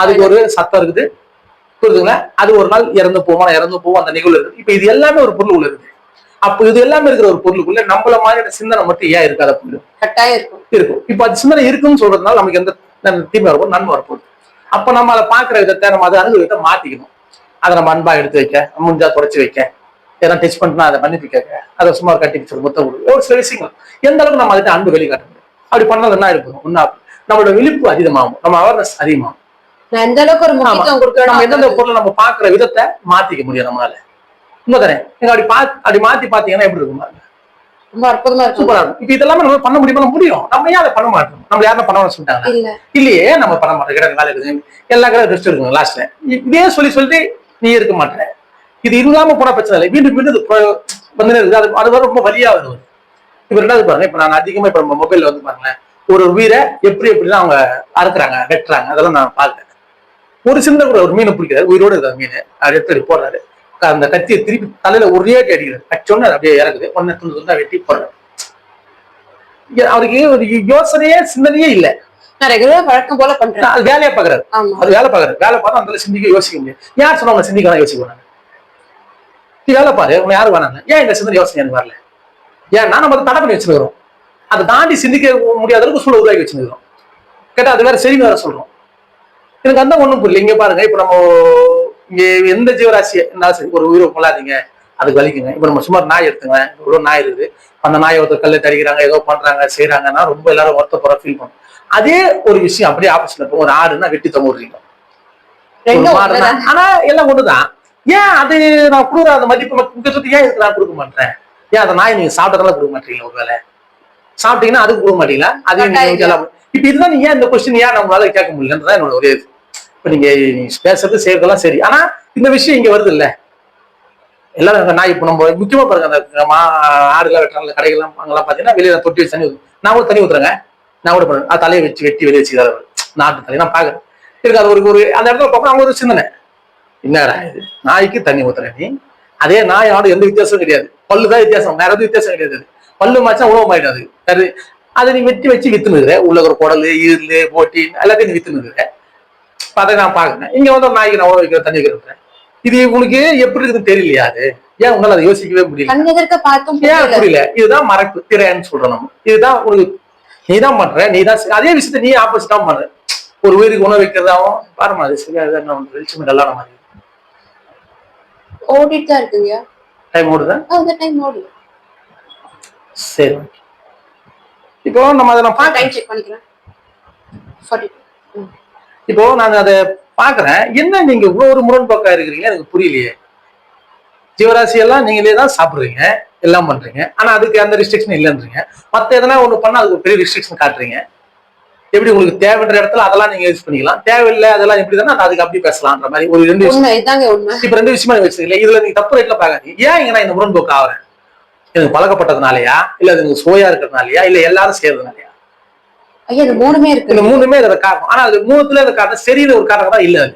அதுக்கு ஒரு சத்தம் இருக்குது. புரியுதுங்களா? அது ஒரு நாள் இறந்து போவோம், அந்த நிகழ்வு இருக்குது. இப்ப இது எல்லாமே ஒரு பொருள் உள்ள இருக்குது. அப்ப இது எல்லாமே இருக்கிற ஒரு பொருளுக்குள்ள நம்மள மாதிரியான சிந்தனை மட்டும் ஏன் இருக்காத பொருள் கட்டாயம் இருக்கும். இப்ப அது சிந்தனை இருக்குன்னு சொல்றதுனால நமக்கு எந்த தீமை வரப்போகுது, நன்மை வரப்போகுது. அப்ப நம்ம அதை பாக்குற விதத்தை, நம்ம அதை அனுபவத்தை மாத்திக்கணும். அதை நம்ம அன்பா எடுத்து வைக்க, முடிஞ்சா தொடச்சு வைக்க, எதனா டச் பண்ணினா அதை மன்னிப்பு கேட்க, அதை சும்மா கட்டி பிடிச்ச முத்தம் கொடுக்க, ஒரு சில விஷயங்கள் எந்த அளவுக்கு நம்ம அதை அன்பு வெளிக்காட்ட முடியும். அப்படி பண்ணாலும் என்ன இருக்கும்? நம்மளோட விழிப்பு அதிகமாகும், நம்ம அவேர்னஸ் அதிகமாகும். நான் எந்த அளவுக்கு ஒரு முக்கியத்துவம் கொடுக்கணும், நம்ம எந்தெந்த பொருளை நம்ம பாக்குற விதத்தை மாத்திக்க முடியும் நம்மளால. உண்மைதானே? நீங்க அப்படி மாத்தி பாத்தீங்கன்னா எப்படி இருக்கும்? ரொம்ப அற்புதமா இருக்கும், சூப்பரா இருக்கும். இப்ப இதெல்லாமே நம்ம பண்ண முடியும். நம்ம ஏன் அதை பண்ண மாட்டோம்? நம்ம யாரும் பண்ண சொல்லிட்டாங்க இல்லையே, நம்ம பண்ண மாட்டோம். கிட்ட வேலை இருக்குது, எல்லா கடை ரெஸ்ட் எடுக்கணும். லாஸ்ட்ல இதே சொல்லிட்டு நீ இருக்க மாட்டேன். இது இல்லாம போனா பிரச்சனை இல்லை, மீண்டும் வந்து அது வர ரொம்ப வலியா வருது. இப்ப ரெண்டாவது பாருங்க, இப்ப நான் அதிகமா இப்ப நம்ம மொபைல்ல வந்து பாருங்களேன், ஒரு உயிரை எப்படிலாம் அவங்க அறுக்குறாங்க, வெட்டுறாங்க, அதெல்லாம் நான் பாக்குறேன். ஒரு சின்ன கூட ஒரு மீனை பிடிக்கிறாரு, உயிரோடு இருக்காரு மீன், அது எடுத்து போடுறாரு, அந்த கத்தியை திருப்பி தலையில ஒரே அடிக்கிறாரு, கச்சோன்னு அப்படியே இறக்குது, ஒன்னு துண்டு வெட்டி போடுறாரு. அவருக்கு ஒரு யோசனையே சிந்தனையே இல்லை. நான் ரெகுலரா வழக்கம் போல பண்றேன். அது வேலையை பாக்குறாரு, அது வேலை பார்த்தா அந்த சிந்திக்க யோசிக்க முடியும். யார் சொன்னா அவங்க சிந்திக்கலாம் யோசிக்க வேலை பாரு, உங்க யாரும் வேணாங்க. ஏன் இந்த சிந்தனை யோசனை எனக்கு வரல? ஏன்னா நம்ம அதை தடை பண்ணி வச்சுருக்கிறோம். அதை தாண்டி சிந்திக்க முடியாத அளவுக்கு சூழல் உருவாக்கி வச்சுருக்கிறோம். கேட்டா அது வேற சரி வேற சொல்றோம். எனக்கு அந்த ஒண்ணும் புரியல. இங்க பாருங்க, இப்ப நம்ம இங்க எந்த ஜீவராசியை ஒரு உயிரை கொள்ளாதீங்க, அதுக்கு வலிக்குங்க. இப்ப நம்ம சும்மா நாய் எடுத்துங்க, இவ்வளவு நாய் இருக்குது, அந்த நாயை ஒருத்தர் கல்லை தடிக்கிறாங்க, ஏதோ பண்றாங்க செய்யறாங்கன்னா ரொம்ப எல்லாரும் வருத்தப்பட ஃபீல் பண்ணும். அதே ஒரு விஷயம் அப்படியே ஆப்போசிட்ல இருக்கும். ஒரு ஆடுன்னா வெட்டி தொங்குறீங்க, ஆனா எல்லாம் ஒண்ணுதான். ஏன் அது நான் கொடுக்குற அந்த மதிப்பு முக்கியத்துவத்தை ஏன் இதுக்கு நான் கொடுக்க மாட்டேன்? ஏன் அந்த நாய் நீங்க சாப்பிட்டதால கொடுக்க மாட்டீங்களா? ஒரு வேலை சாப்பிட்டீங்கன்னா அதுக்கு கொடுக்க மாட்டீங்களா? அதே இப்ப இதுதான் நீங்க ஏன் இந்த கொஸ்டின் ஏன் நம்மளால கேட்க முடியலன்றதான் என்னோட ஒரே இது. இப்ப நீங்க பேசுறது செய்யறதெல்லாம் சரி, ஆனா இந்த விஷயம் இங்க வருது இல்ல, எல்லாரும் நாய். இப்ப நம்ம முக்கியமா பாருங்க, அந்த ஆடுலாம் வெட்டுறாங்க கடைகள்லாம் அங்கெல்லாம் பாத்தீங்கன்னா வெளியில தொட்டி வச்சு தண்ணி ஊற்றுங்க. நான் கூட தண்ணி ஊத்துறேங்க, நான் கூட பண்ணுறேன். அது தலையை வெட்டி வெளியே வச்சுக்கிறாரு, நாட்டு தலையை நான் பாக்குறேன். இருக்கு அது ஒரு அந்த இடத்துல பார்க்க அவங்க ஒரு சிந்தனை, என்னடா இது நாய்க்கு தண்ணி ஊத்துறேன் நீ? அதே நாய் ஆடு எந்த வித்தியாசமும் கிடையாது, பல்லுதான் வித்தியாசம், வேற எதுவும் வித்தியாசம் கிடையாது. பல்லு மாச்சா உணவு ஆயிடாது. அதை நீ வெட்டி வச்சு வித்துனுக்குற, உள்ள ஒரு குடல் ஈரலு போட்டி எல்லாத்தையும் நீ வித்துனுக்குற. அதை நான் பாக்குறேன். இங்க வந்து நாய்க்கு நான் உணவு வைக்கிற தண்ணி வைக்கிறேன். இது உங்களுக்கு எப்படி இருக்குன்னு தெரியலையா? அது ஏன் உங்களால அதை யோசிக்கவே முடியல? ஏன் புரியல? இதுதான் மறைப்பு திரைன்னு சொல்றோம் நம்ம. இதுதான் உனக்கு நீதான் பண்ற, நீதான் அதே விஷயத்த நீ ஆப்போசிட்டா பண்ற. ஒரு உயிருக்கு உணவு வைக்கிறதாவும் பாருமா, அது சரியா வெளிச்சம் எல்லாம் மாதிரி ஓடிட்டு தான் இருக்குங்க. டைம் ஓடுதா? டைம் ஓடுது. சரி, இப்போ நம்ம அதை நான் டைம் செக் பண்ணிக்கிறேன். 42. இப்போ நான் அதை பாக்குறேன். என்ன நீங்க இவ்வளவு ஒரு முரண்போக்கா இருக்கிறீங்க எனக்கு புரியலையே. ஜீவராசி எல்லாம் நீங்களே தான் சாப்பிடுறீங்க, எல்லாம் பண்றீங்க, ஆனா அதுக்கு அந்த ரெஸ்ட்ரிக்ஷன் இல்லைன்றீங்க. மத்த எதனா ஒண்ணு பண்ணா அதுக்கு பெரிய ரெஸ்ட்ரிக்ஷன் காட்டுறீங்க. எப்படி உங்களுக்கு தேவைன்ற இடத்துல அதெல்லாம் நீங்க யூஸ் பண்ணிக்கலாம், தேவையில்லை அதெல்லாம் எப்படி தானே அதுக்கு அப்படி பேசலாம்ன்ற மாதிரி ஒரு ரெண்டு விஷயம். இப்ப ரெண்டு விஷயமா வச்சுக்கல, இதுல நீங்க தப்பு ரேட்ல பாக்காதீங்க. ஏன் இங்க நான் இந்த முரண்போக்கு ஆகிறேன்? எனக்கு பழக்கப்பட்டதுனாலயா, இல்ல அது எனக்கு சுவையா இருக்கிறதுனாலயா, இல்ல எல்லாரும் செய்யறதுனாலயா? மூணுமே இருக்கு. இந்த மூணுமே இதோட காரணம். ஆனா அது மூணுத்துல இந்த காரணம் சரின்னு ஒரு காரணம் தான் இல்ல, அது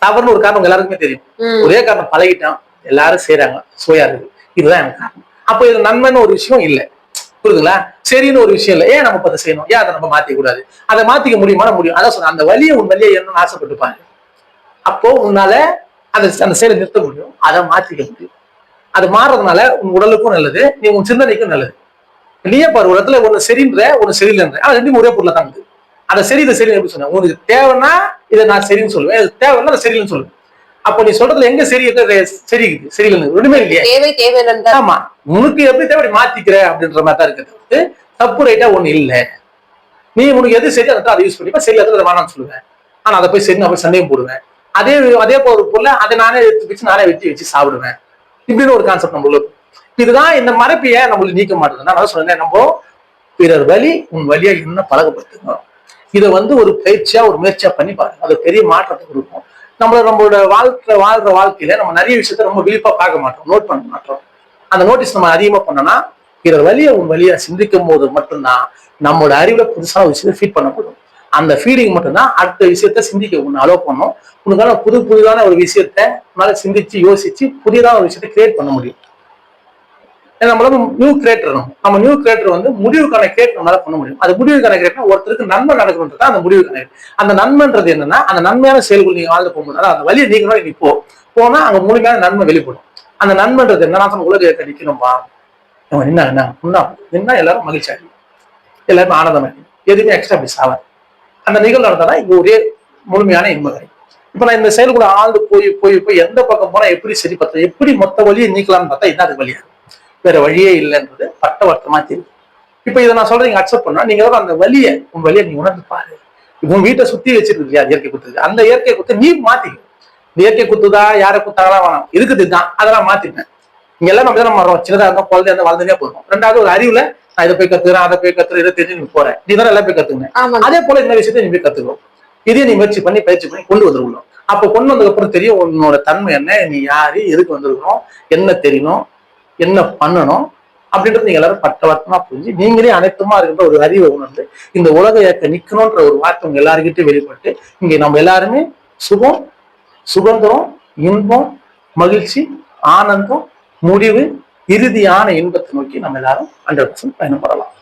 தவறுன்னு ஒரு காரணம் எல்லாருக்குமே தெரியும். ஒரே காரணம், பழகிட்டோம், எல்லாரும் செய்யறாங்க, சுவையா இருக்குது, இதுதான் எனக்கு காரணம். அப்ப இது நன்மைன்னு ஒரு விஷயம் இல்ல, புரியுதுங்களா? சரின்னு ஒரு விஷயம் இல்லை. ஏன் நம்ம அதை செய்யணும்? ஏன் அதை நம்ம மாத்திக்க கூடாது? அதை மாத்திக்க முடியுமா? முடியும். அதான் சொன்ன, அந்த வலியை உன் வழியை என்னன்னு ஆசைப்பட்டுப்பாங்க. அப்போ உன்னால அந்த செயலை நிறுத்த முடியும், அதை மாத்திக்க முடியும். அது மாறுறதுனால உன் உடலுக்கும் நல்லது, நீ உன் சிந்தனைக்கும் நல்லது. நீயே பாரு, ஒரு இடத்துல ஒண்ணு சரின்ற ஒண்ணு சரியில்லைன்ற, ஆனா ரெண்டும் ஒரே பொருளை தான் இருக்குது. அதை சரி இதை சரி எப்படி சொன்ன? உனக்கு தேவைன்னா இதை நான் சரின்னு சொல்லுவேன், அது தேவைன்னா அதை சரியில்லைன்னு சொல்லுவேன். அப்போ நீ சொல்றதுல எங்க சரி சரி சரியில்லைன்னு ஒண்ணுமே இல்லையா? ஆமா, உனக்கு எப்படி தேவை மாத்திக்கிற அப்படின்ற மாதிரி தான் இருக்கிறது. தப்பு ரைட்டா ஒண்ணு இல்லை. நீ உனக்கு எது சரி அதை யூஸ் பண்ணிப்பா, சரி அதை வேணாம்னு சொல்லுவேன். ஆனா அதை போய் சரி நான் போய் சண்டையும் போடுவேன். அதே அதே ஒரு பொருளை அதை நானே எடுத்து வச்சு நானே வச்சு சாப்பிடுவேன். இப்படின்னு ஒரு கான்செப்ட் நம்மளுக்கு. இதுதான் இந்த மறைப்பு ஏன் நம்மளுக்கு நீக்க மாட்டேங்குதுன்னா, நான் சொல்றேன், நம்ம பிறர் வழி உன் வழியா இன்னும் பழகப்படுத்துங்க. இதை ஒரு பயிற்சியா ஒரு முயற்சியா பண்ணி பாருங்க. அது பெரிய மாற்றத்தை கொடுக்கும். நம்மளோட வாழ்ற வாழ்க்கையில நம்ம நிறைய விஷயத்த ரொம்ப விழிப்பா பார்க்க மாட்டோம், நோட் பண்ண மாட்டோம். அந்த நோட்டீஸ் நம்ம அதிகமா பண்ணோம்னா, பிறர் வழியை உன் வழியா சிந்திக்கும் போது மட்டும்தான் நம்மளோட அறிவுல புதுசான ஒரு விஷயத்தை ஃபீட் பண்ணப்படும். அந்த ஃபீடிங் மட்டும்தான் அடுத்த விஷயத்த சிந்திக்க உன்னை அலோவ் பண்ணும். உனக்கான புதுதான ஒரு விஷயத்த உன்னால சிந்திச்சு யோசிச்சு புதியதான ஒரு விஷயத்த கிரியேட் பண்ண முடியும். நம்மளால நியூ கிரியேட்டர், நம்ம நியூ கிரியேட்டர் முடிவுக்கான கிரியேட் நம்மளால பண்ண முடியும். அது முடிவுக்கான கிரியேட் ஒருத்தருக்கு நன்மை நடக்கணும்ன்றதா அந்த முடிவுக்கான. அந்த நன்மைன்றது என்னன்னா, அந்த நன்மையான செயல்கள் நீங்க வாழ்ந்து போகும்போது அந்த வழியை நீங்களும் நீ போனா அங்க முழுமையான நன்மை வெளிப்படும். அந்த நன்மைன்றது என்ன, உலக நிக்கணும்பா என்ன எல்லாரும் மகிழ்ச்சியா இருக்கும், எல்லாருமே ஆனந்தமா இருக்கும், எதுவுமே எக்ஸ்ட்ரா மிஸ் ஆகாது. அந்த நிகழ்வு நடந்தாதான் இங்க ஒரே முழுமையான இன்பம் கிடைக்கும். இப்ப நான் இந்த செயல்குள்ள ஆழ்ந்து போய் எந்த பக்கம் போனா எப்படி சரி பத்த எப்படி மொத்த வழியை நீக்கலாம்னு பார்த்தா இதான் அது வழியா, வேற வழியே இல்லைன்றது பட்டவர்த்தமா தெரியும். இப்ப இதை நான் சொல்றேன், நீங்க அக்செப்ட் பண்ணா நீங்க அந்த உன் வழியை நீ உணர்ந்து பாரு. உன் வீட்டை சுத்தி வச்சிருக்கு இல்லையா இயற்கை குத்துது, அந்த இயற்கை குத்து நீ மாத்திக்க. இந்த இயற்கை குத்துதா யாரை குத்தாங்களா வேணாம், இருக்குது தான் அதெல்லாம் மாத்திப்பேன். இங்க எல்லாம் நம்ம மரம் சின்னதா இருந்தா குழந்தை இருந்தா வாழ்ந்துட்டே போதும். ரெண்டாவது ஒரு அறிவுல நான் இதை போய் கத்துக்கிறேன், அதை போய் கத்துறேன், இதை தெரிஞ்சு நீ போறேன், நீ தான் எல்லாம் போய் கத்துக்கணும். அதே போல இந்த விஷயத்த நீ போய் கத்துக்கணும். இதையும் நீ முயற்சி பண்ணி பயிற்சி பண்ணி கொண்டு வந்துருக்கணும். அப்ப கொண்டு வந்ததுக்கு அப்புறம் தெரியும் உன்னோட தன்மை என்ன, நீ யாரு, எதுக்கு வந்திருக்கணும், என்ன தெரியணும், என்ன பண்ணணும் அப்படின்றது நீங்க எல்லாரும் பட்டவர்த்தமா புரிஞ்சு நீங்களே அனைத்துமா இருக்கின்ற ஒரு அறிவை உணர்ந்து இந்த உலக இயக்க நிக்கணும்ன்ற ஒரு வார்த்தை உங்க எல்லாருக்கிட்டையும் வெளிப்பட்டு இங்க நம்ம எல்லாருமே சுகம், சுதந்திரம், இன்பம், மகிழ்ச்சி, ஆனந்தம், முடிவு, இறுதியான இன்பத்தை நோக்கி நம்ம எல்லாரும் 100% பயணப்படலாம்.